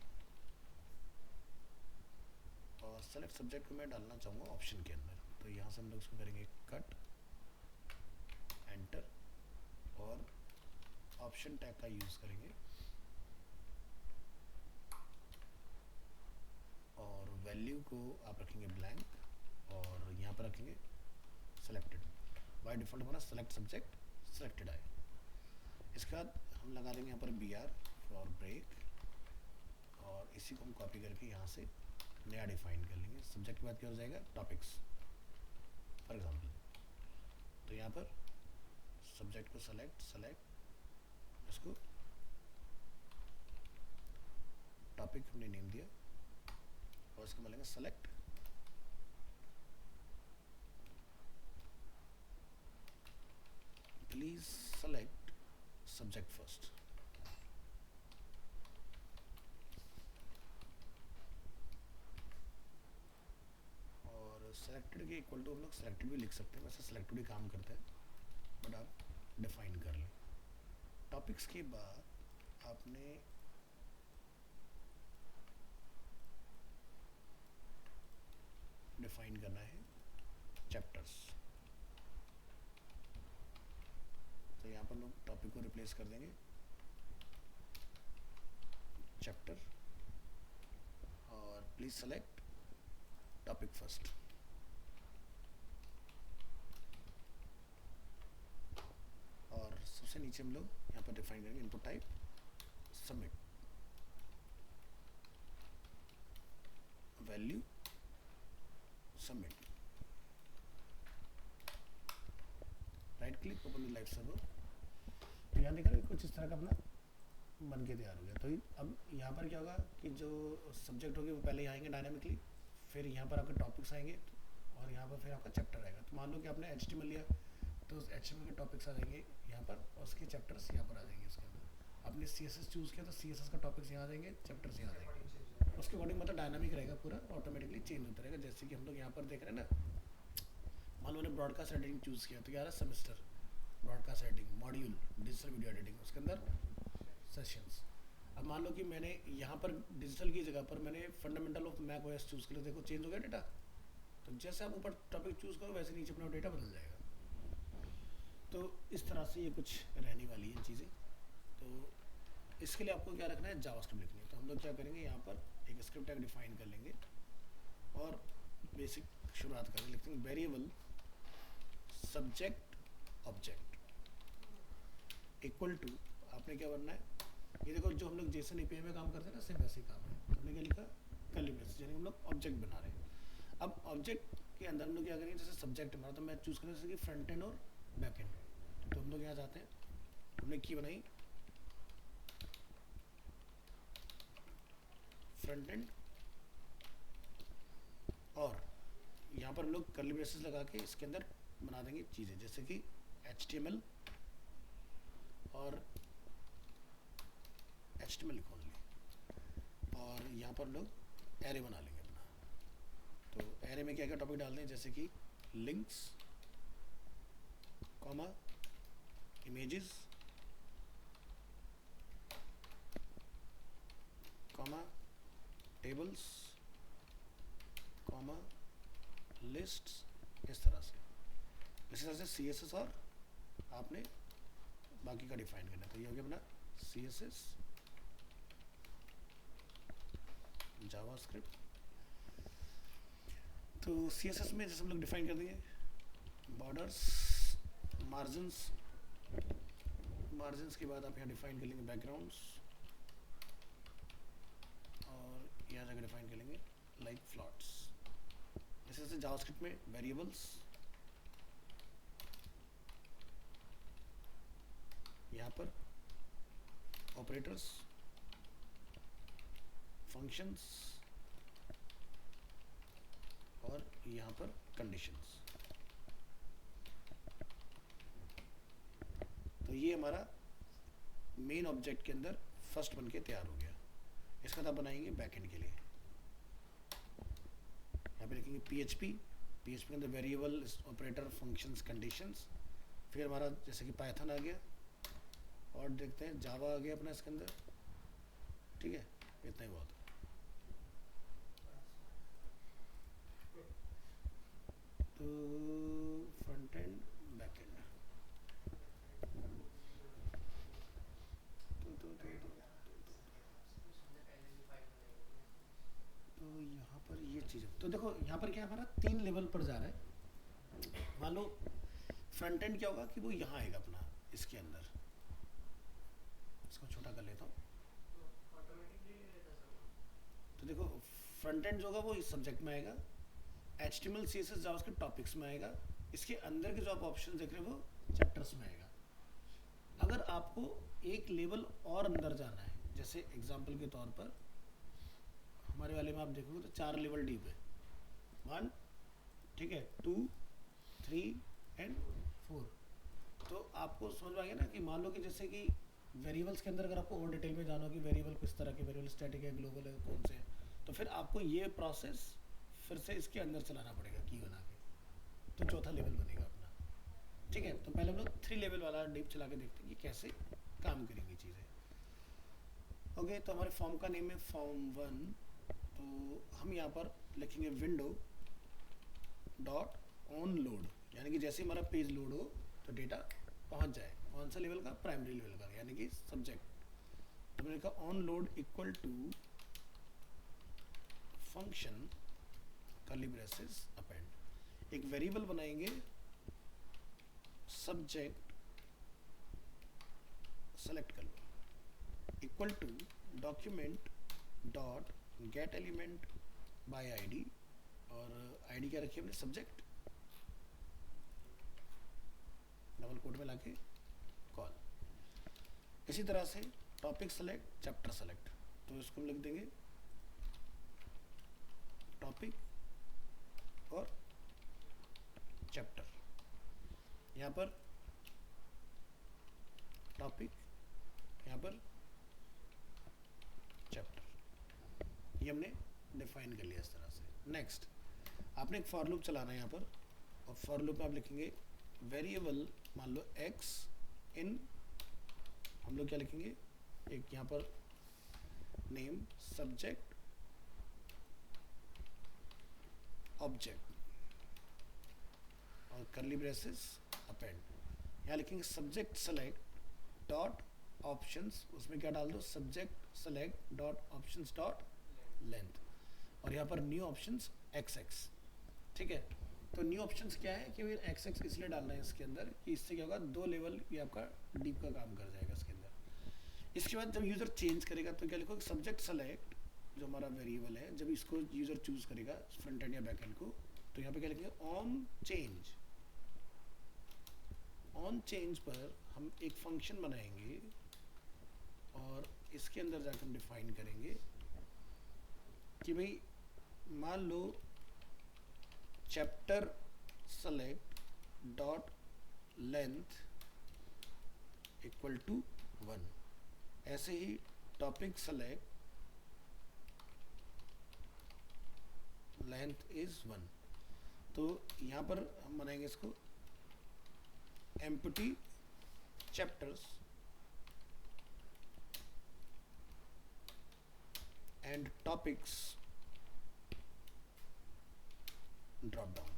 और सेलेक्ट सब्जेक्ट को मैं डालना चाहूँगा ऑप्शन के अंदर, तो यहाँ से हम लोग इसको करेंगे कट, एंटर, और ऑप्शन टैग का यूज़ करेंगे और वैल्यू को आप रखेंगे ब्लैंक और यहाँ पर रखेंगे सेलेक्टेड, बाय डिफ़ॉल्ट हमारा सेलेक्ट सब्जेक्ट सेलेक्टेड आए। इसके बाद हम लगा देंगे यहाँ पर BR फॉर ब्रेक, और इसी को हम कॉपी करके यहाँ से नया डिफाइन कर लेंगे। सब्जेक्ट के बाद क्या हो जाएगा टॉपिक्स फॉर एग्जांपल, तो यहाँ पर सब्जेक्ट को सेलेक्ट इसको टॉपिक हमने नेम दिया और इसको मिलेगा select please select subject first, और सेलेक्टेड के इक्वल टू हम लोग सेलेक्टेड भी लिख सकते हैं, वैसे सेलेक्टेड ही काम करता है बट आप डिफाइन कर लें। टॉपिक्स के बाद आपने डिफाइन करना है चैप्टर्स, तो यहाँ पर लोग टॉपिक को रिप्लेस कर देंगे चैप्टर और प्लीज सेलेक्ट टॉपिक फर्स्ट, और सबसे नीचे हम लोग यहाँ पर डिफाइन करेंगे input type submit, value submit, right click open the live server. तो यहाँ देख रहे हो कुछ इस तरह का अपना बन के तैयार हो गया। तो अब यहाँ पर क्या होगा कि जो सब्जेक्ट होगी वो पहले ही आएंगे डायनामिकली, फिर यहाँ पर आपके टॉपिक्स आएंगे और यहाँ पर फिर आपका चैप्टर आएगा। तो मान लो कि आपने HTML लिया तो HTML के टॉपिक्स आ जाएंगे यहाँ पर और उसके चैप्टर्स यहाँ पर आ जाएंगे। इसके अंदर आपने CSS चूज़ किया तो CSS का टॉपिक्स यहाँ आ जाएंगे, चैप्टर्स यहाँ आ जाएंगे। उसके अकॉर्डिंग मतलब डायनामिक रहेगा, पूरा ऑटोमेटिकली चेंज होता रहेगा। जैसे कि हम लोग यहाँ पर देख रहे हैं ना, मान लो मैंने ब्रॉडकास्ट एडिटिंग चूज़ किया तो क्या रहा semester, broadcast editing, module, digital video editing, उसके अंदर सेशंस। अब मान लो कि मैंने यहाँ पर डिजिटल की जगह पर मैंने fundamental of Mac OS choose किया, देखो चेंज हो गया डेटा। तो जैसे आप ऊपर टॉपिक चूज़ करो वैसे नीचे अपना डेटा बदल जाएगा। तो इस तरह से ये कुछ रहने वाली है चीज़ें। तो इसके लिए आपको क्या रखना है, जावास्क्रिप्ट लिखनी है। तो हम लोग क्या करेंगे, यहाँ पर एक स्क्रिप्ट टैग डिफाइन कर लेंगे और बेसिक शुरुआत करेंगे, लिखते हैं variable subject object equal to, आपने क्या करना है, ये देखो जो हम लोग जेसन API में काम करते हैं ना सेम वैसे ही काम है। तो हमने क्या लिखा कर्ली ब्रेसेस, यानी हम लोग ऑब्जेक्ट बना रहे हैं। अब ऑब्जेक्ट के अंदर हम लोग क्या करेंगे, जैसे सब्जेक्ट हमारा, तो मैं चूज़ करें जैसे कि फ्रंट एंड और बैक एंड। तो हम लोग यहाँ जाते हैं, हमने की बनाई फ्रंट एंड, और यहाँ पर हम लोग कर्ली ब्रेसेस लगा के इसके अंदर बना देंगे चीज़ें, जैसे कि HTML और HTML खोल लें, और यहाँ पर लोग एरे बना लेंगे अपना। तो एरे में क्या क्या टॉपिक डाल दें, जैसे कि links, comma, images, comma, tables, comma, lists, इस तरह से। इसी तरह से CSS और आपने बाकी का डिफाइन करना है। तो ये हो गया अपना CSS जावास्क्रिप्ट। तो CSS में जैसे हम लोग डिफाइन कर दिए बॉर्डर्स, मार्जिन्स, मार्जिन्स के बाद आप यहाँ डिफाइन कर लेंगे बैकग्राउंड्स, और यहाँ जाकर डिफाइन कर लेंगे लाइक फ्लॉट्स। जैसे जावास्क्रिप्ट में वेरिएबल्स, यहाँ पर ऑपरेटर्स, फंक्शंस, और यहाँ पर कंडीशंस। तो ये हमारा मेन ऑब्जेक्ट के अंदर फर्स्ट बन के तैयार हो गया। इसका बाद आप बनाएंगे बैकएंड के लिए। यहाँ पे लिखेंगे PHP के अंदर वेरिएबल, ऑपरेटर, फंक्शंस, कंडीशंस। फिर हमारा जैसे कि पाइथन आ गया, और देखते हैं जावा आ गया अपना इसके अंदर। ठीक है, इतना ही बहुत है। तो फ्रंट एंड बैक एंड तो यहाँ पर ये चीज़, तो देखो यहाँ पर क्या हमारा 3 लेवल पर जा रहा है। मान लो फ्रंट एंड क्या होगा कि वो यहाँ आएगा अपना इसके अंदर। इसको छोटा कर लेता हूँ। तो देखो फ्रंट एंड जो होगा वो इस सब्जेक्ट में आएगा, HTML CSS जावास्क्रिप्ट टॉपिक्स में आएगा, इसके अंदर के जो आप ऑप्शन देख रहे हो वो चैप्टर्स में आएगा। अगर आपको एक लेवल और अंदर जाना है, जैसे एग्जांपल के तौर पर हमारे वाले में आप देखोगे तो 4 लेवल डीप है, 1, ठीक है, 2, 3 एंड 4। तो आपको समझ में आ गया ना कि मान लो कि जैसे कि वेरिएबल्स के अंदर अगर आपको और डिटेल में जाना हो कि वेरिएबल किस तरह के वेरिएबल, स्टैटिक है, ग्लोबल है, कौन से है, तो फिर आपको ये प्रोसेस फिर से इसके अंदर चलाना पड़ेगा की बना के, तो चौथा लेवल बनेगा अपना। ठीक है, तो पहले हम लोग 3 लेवल वाला डीप चला के देखते हैं कि कैसे काम करेंगी चीज़ें। ओके, तो हमारे फॉर्म का नेम है फॉर्म 1। तो हम यहाँ पर लिखेंगे विंडो डॉट ऑन लोड, यानी कि जैसे हमारा पेज लोड हो तो डेटा पहुँच जाए। कौन सा लेवल का? प्राइमरी लेवल का, यानी कि सब्जेक्ट। तो मैंने कहा on load equal to function curly braces append. एक वेरिएबल बनाएंगे सब्जेक्ट, सेलेक्ट कर लो, equal to document dot get element by ID, और आईडी क्या रखी है हमने? सब्जेक्ट, डबल कोट में लाके कॉल। इसी तरह से टॉपिक सेलेक्ट, चैप्टर सेलेक्ट, तो इसको हम लिख देंगे टॉपिक और चैप्टर। यहाँ पर टॉपिक, यहाँ पर चैप्टर, ये हमने डिफाइन कर लिया इस तरह से। नेक्स्ट, आपने एक फॉर लूप चलाना है यहाँ पर, और फॉर लूप में आप लिखेंगे वेरिएबल, मान लो x इन, हम लोग क्या लिखेंगे, एक यहाँ पर नेम सब्जेक्ट ऑब्जेक्ट और कर्ली ब्रेसेस अपेंड। यहाँ लिखेंगे सब्जेक्ट सेलेक्ट डॉट ऑप्शंस, उसमें क्या डाल दो? Subject select dot options dot length, और यहाँ पर न्यू ऑप्शंस XX। ठीक है, तो न्यू ऑप्शंस क्या है कि XX इसलिए डालना है इसके अंदर कि इससे क्या होगा, 2 लेवल ये आपका डीप का काम कर जाएगा इसके अंदर। इसके बाद जब यूज़र चेंज करेगा तो क्या लिखोगे? सब्जेक्ट सेलेक्ट, जो हमारा वेरिएबल है, जब इसको यूज़र चूज करेगा फ्रंट एंड या बैक एंड को, तो यहाँ पे क्या लिखेंगे? On change. ऑन चेंज पर हम एक फंक्शन बनाएंगे और इसके अंदर जाकर हम डिफाइन करेंगे कि भाई मान लो chapter select dot length equal to 1, ऐसे ही टॉपिक सेलेक्ट लेंथ इज 1। तो यहाँ पर हम बनाएंगे इसको empty chapters and topics dropdown.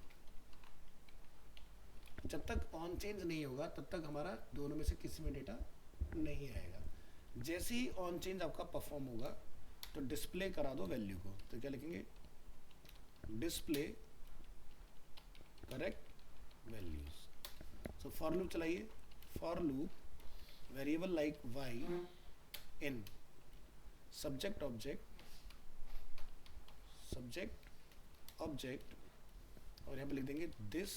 जब तक ऑन चेंज नहीं होगा तब तक हमारा दोनों में से किसी में डेटा नहीं आएगा। जैसे ही ऑन चेंज आपका परफॉर्म होगा तो डिस्प्ले करा दो वैल्यू को, तो क्या लिखेंगे, display correct values. So for loop चलाइए, for loop variable like y in subject object और यहाँ पे लिख देंगे this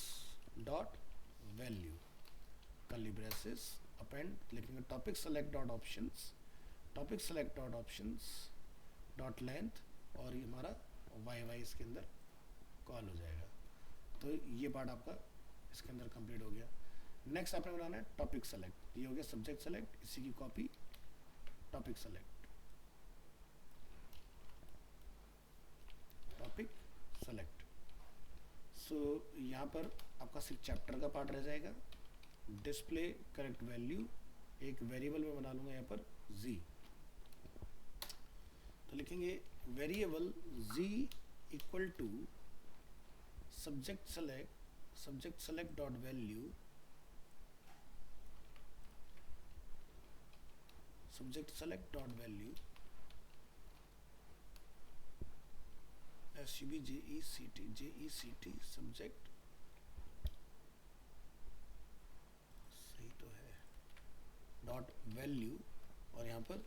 dot value curly braces append, लिखेंगे topic select dot options dot length, और ये हमारा वाई इसके अंदर कॉल हो जाएगा। तो ये पार्ट आपका इसके अंदर कंप्लीट हो गया। नेक्स्ट आपने बनाना है टॉपिक सेलेक्ट, ये हो गया सब्जेक्ट सेलेक्ट, इसी की कॉपी टॉपिक सेलेक्ट सो यहाँ पर आपका सिर्फ चैप्टर का पार्ट रह जाएगा। डिस्प्ले करेक्ट वैल्यू एक वेरिएबल में बना लूँगा यहाँ पर z, तो लिखेंगे variable z equal to subject select dot value SUBJECT subject, सही तो है, डॉट वैल्यू, और यहाँ पर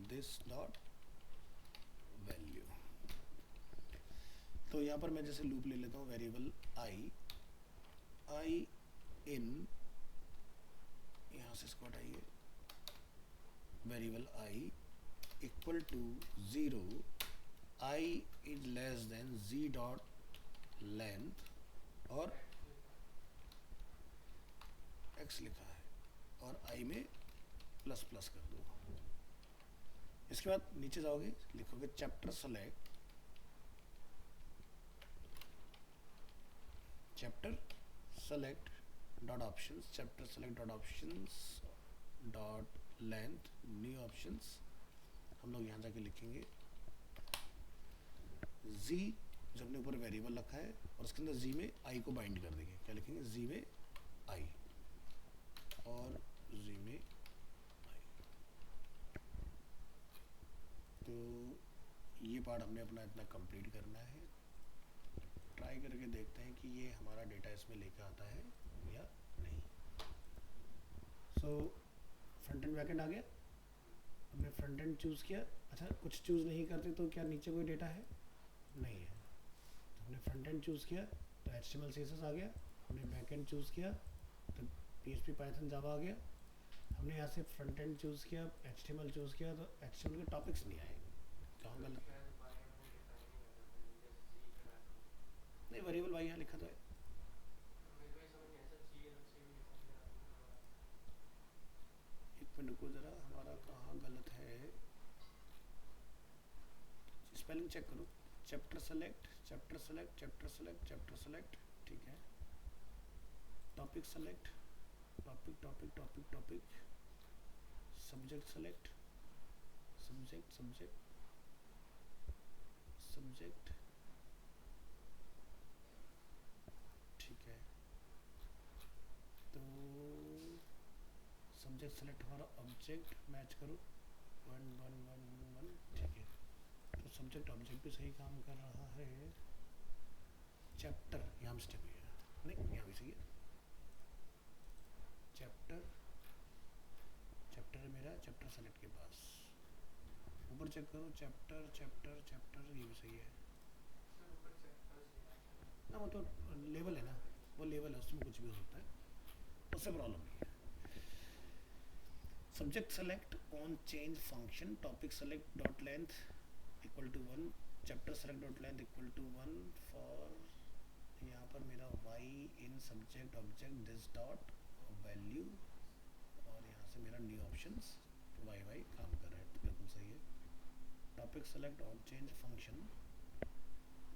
दिस डॉट वैल्यू। तो यहाँ पर मैं जैसे लूप ले लेता हूँ वेरिएबल आई इन, यहाँ से इसको हटाइए, variable I equal to 0, I is less than z dot length और x लिखा है, और I में प्लस प्लस कर दो। इसके बाद नीचे जाओगे, लिखोगे chapter select dot options dot length new options. हम लोग यहाँ जाके लिखेंगे z, जो हमने ऊपर वेरिएबल रखा है, और उसके अंदर z में i को बाइंड कर देंगे। क्या लिखेंगे, z में i और z में i। तो ये पार्ट हमने अपना इतना कंप्लीट करना है। ट्राई करके देखते हैं कि ये हमारा डेटा इसमें लेकर आता है या नहीं। So front end back end आ गया, हमने फ्रंट एंड चूज़ किया। अच्छा, कुछ चूज़ नहीं करते तो क्या नीचे कोई डेटा है? नहीं है। तो हमने फ्रंट एंड चूज़ किया तो HTML CSS आ गया, हमने बैक एंड चूज़ किया तो PHP Python जावा आ गया। हमने यहाँ से फ्रंट एंड चूज़ किया, HTML चूज़ किया तो HTML के टॉपिक्स नहीं आए। कहाँ गलत? नहीं, वेरिएबल भाई यहाँ लिखा तो है। एक मिनट रुको ज़रा, हमारा कहाँ गलत है, स्पेलिंग चेक करो। चैप्टर सेलेक्ट, ठीक है। Topic select, topic, subject select, subject, ठीक है। तो सब्जेक्ट सेलेक्ट हमारा ऑब्जेक्ट मैच करो 1 1 1 1, ठीक है। तो सब्जेक्ट ऑब्जेक्ट भी सही काम कर रहा है। चैप्टर यहाँ मिस्टेक हुई है, नहीं यहाँ भी सही है। चैप्टर है मेरा चैप्टर सेलेक्ट के पास, ऊपर चेक करो चैप्टर ये भी सही है ना। वो तो लेवल है ना, वो लेवल है, उसमें कुछ भी हो सकता है, उससे प्रॉब्लम नहीं है। Subject select on change function, topic select dot length equal to 1, chapter select dot length equal to 1 for, यहाँ पर मेरा y in subject object this dot value, और यहाँ से मेरा न्यू ऑप्शंस y काम कर रहा है, तो बिल्कुल सही है। Topic select on change function,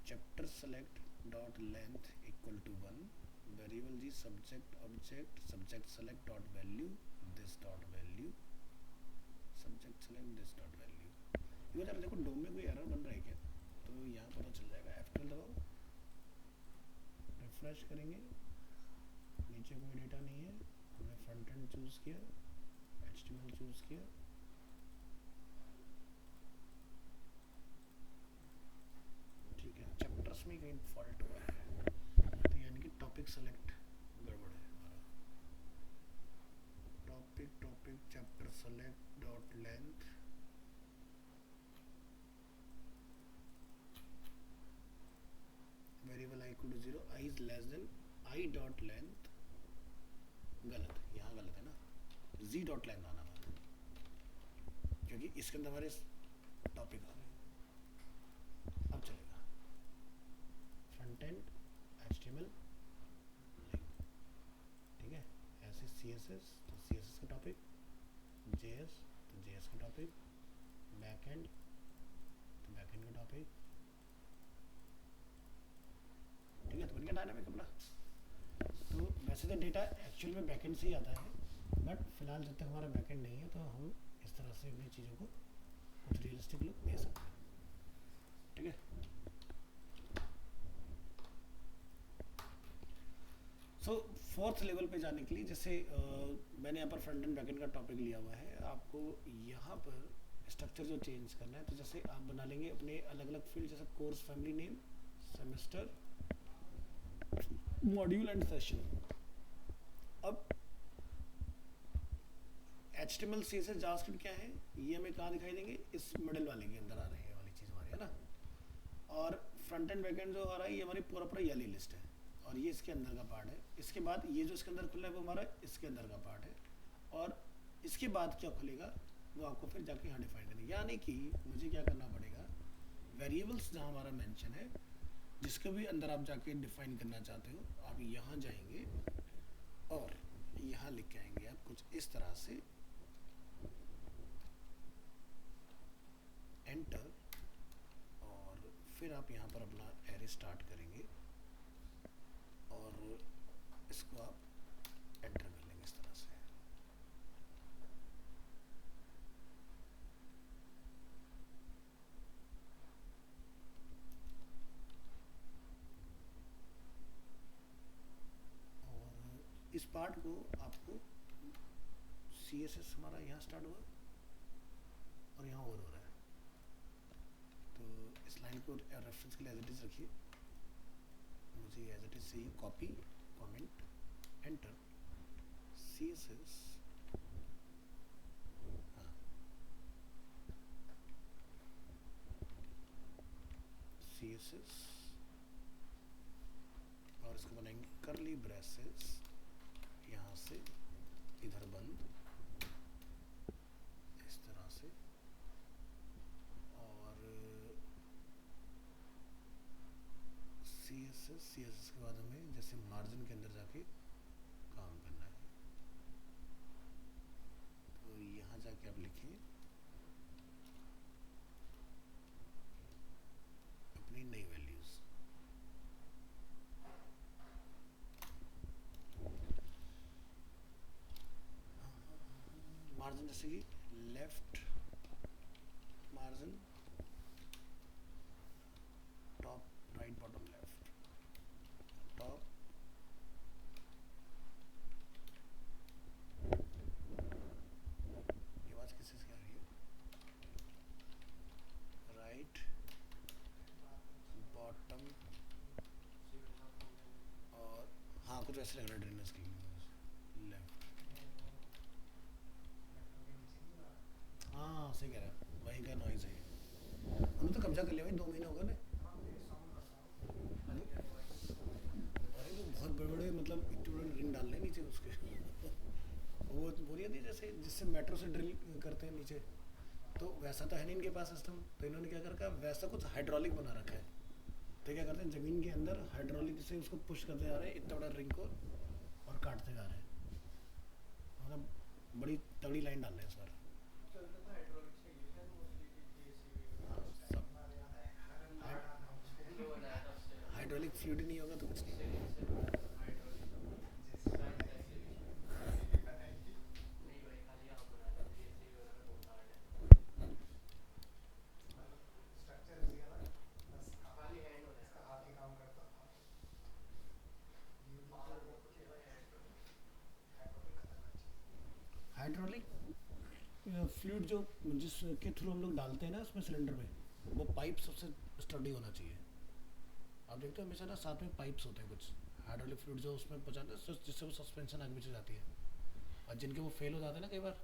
chapter select dot length equal to 1, variable G subject object subject select dot value this dot value, subject select this dot value. ये जरा देखो डोम में कोई एरर बन रहा है क्या, तो यहाँ पता चल जाएगा। F12 दबाओ, रिफ्रेश करेंगे, नीचे कोई डेटा नहीं है। हमने फ्रंट एंड चूज़ किया, HTML चूज़ किया, टॉपिक सेलेक्ट गड़बड़ है हमारा. Topic chapter select dot length. Variable I equal to 0, I is less than I dot length. गलत, यहाँ गलत है ना, जी डॉट लेंथ आना था क्योंकि इसके अंदर हमारे टॉपिक आ रहे हैं. अब चलेगा फ्रंट एंड HTML लिंक. ठीक है, ऐसे CSS तो CSS का टॉपिक, JS तो JS का टॉपिक, बैक एंड तो बैक एंड का टॉपिक. ठीक है, तो बन गया डायनामिक अपना. तो वैसे तो डेटा एक्चुअल में बैकएंड से ही आता है, बट फिलहाल जब तक हमारा बैकएंड नहीं है तो हम इस तरह से अपनी चीज़ों को कुछ रियलिस्टिक लुक दे सकते हैं. ठीक है, सो फोर्थ लेवल पे जाने के लिए जैसे मैंने यहाँ पर फ्रंट एंड बैकएंड का टॉपिक लिया हुआ है. आपको यहाँ पर स्ट्रक्चर जो चेंज करना है, तो जैसे आप बना लेंगे अपने अलग अलग फील्ड, जैसे course family name, semester, module and session. अब HTML CSS जावास्क्रिप्ट क्या है, ये हमें कहाँ दिखाई देंगे, इस मिडिल वाले के अंदर आ रहे हैं, ये वाली चीज़ हमारी है ना. और फ्रंट एंड बैक एंड जो आ रहा है ये हमारी पूरा येलो लिस्ट है, और ये इसके अंदर का पार्ट है. इसके बाद ये जो इसके अंदर खुला है वो हमारा इसके अंदर का पार्ट है, और इसके बाद क्या खुलेगा वो आपको फिर जाके यहाँ डिफाइन करना है. यानी कि मुझे क्या करना पड़ेगा, वेरिएबल्स जहाँ हमारा मेंशन है, जिसके भी अंदर आप जाके डिफाइन करना चाहते हो, आप यहाँ जाएंगे और यहाँ लिख के आएंगे आप कुछ इस तरह से, एंटर, और फिर आप यहाँ पर अपना एरे स्टार्ट करेंगे और इसको आप एंटर कर लेंगे इस तरह से. और इस पार्ट को आपको CSS हमारा यहाँ स्टार्ट हुआ और यहाँ और हो रहा है, तो इस लाइन को रेफरेंस के लिए एज इट इज रखिए. मुझे एज इट इज चाहिए, कॉपी, कमेंट, एंटर, CSS. हाँ, CSS, और इसको बनाएंगे करली ब्रेसेस, यहाँ से इधर बंद इस तरह से, और CSS के बाद हमें जैसे मार्जिन के अंदर जाके काम करना है, तो यहाँ जाके आप लिखें अपनी नई वैल्यूज. मार्जिन जैसे कि left margin, top right bottom left, top, ये आवाज किससे आ रही है, राइट बॉटम, और हाँ कुछ ऐसे लग रहा है ड्रेनर्स के लिए, लेफ्ट. हाँ सही कह रहा है, वहीं का नॉइज है. हमने तो कब्जा कर लिया भाई, 2 महीने हो गए ना. अरे वो बहुत बड़े बड़े, मतलब इतने बड़े रिंग डाल रहे नीचे उसके. वो बोलिए थी जैसे जिससे मेट्रो से ड्रिल करते हैं नीचे, तो वैसा तो है नहीं इनके पास सिस्टम, तो इन्होंने क्या कर रखा है, वैसा कुछ हाइड्रोलिक बना रखा है. तो क्या करते हैं, ज़मीन के अंदर हाइड्रोलिक से उसको पुश करते जा रहे हैं इतना बड़ा रिंग को, और काटते जा रहे हैं. मतलब बड़ी तगड़ी लाइन डाल रहे हैं इस बार. हाइड्रोलिक फ्लूइड नहीं होगा तो कुछ नहीं. हाइड्रोलिक फ्लूइड जो जिसके थ्रू हम लोग डालते हैं ना उसमें सिलेंडर में, वो पाइप सबसे स्टडी होना चाहिए. आप देखते हो हमेशा ना साथ में पाइप्स होते हैं कुछ हाइड्रोलिक फ्लूइड जो उसमें पहुँचाते हैं जिससे वो सस्पेंशन आगे पीछे जाती है, और जिनके वो फेल हो जाते हैं ना कई बार,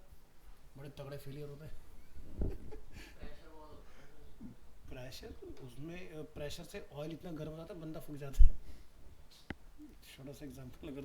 बड़े तगड़े फेलियर होते हैं। प्रेशर बहुत होता है ना उसमें। प्रेशर, उसमें प्रेशर से ऑयल इतना गर्म हो जाता है बंदा फूक जाता है। छोटा सा एग्जांपल अगर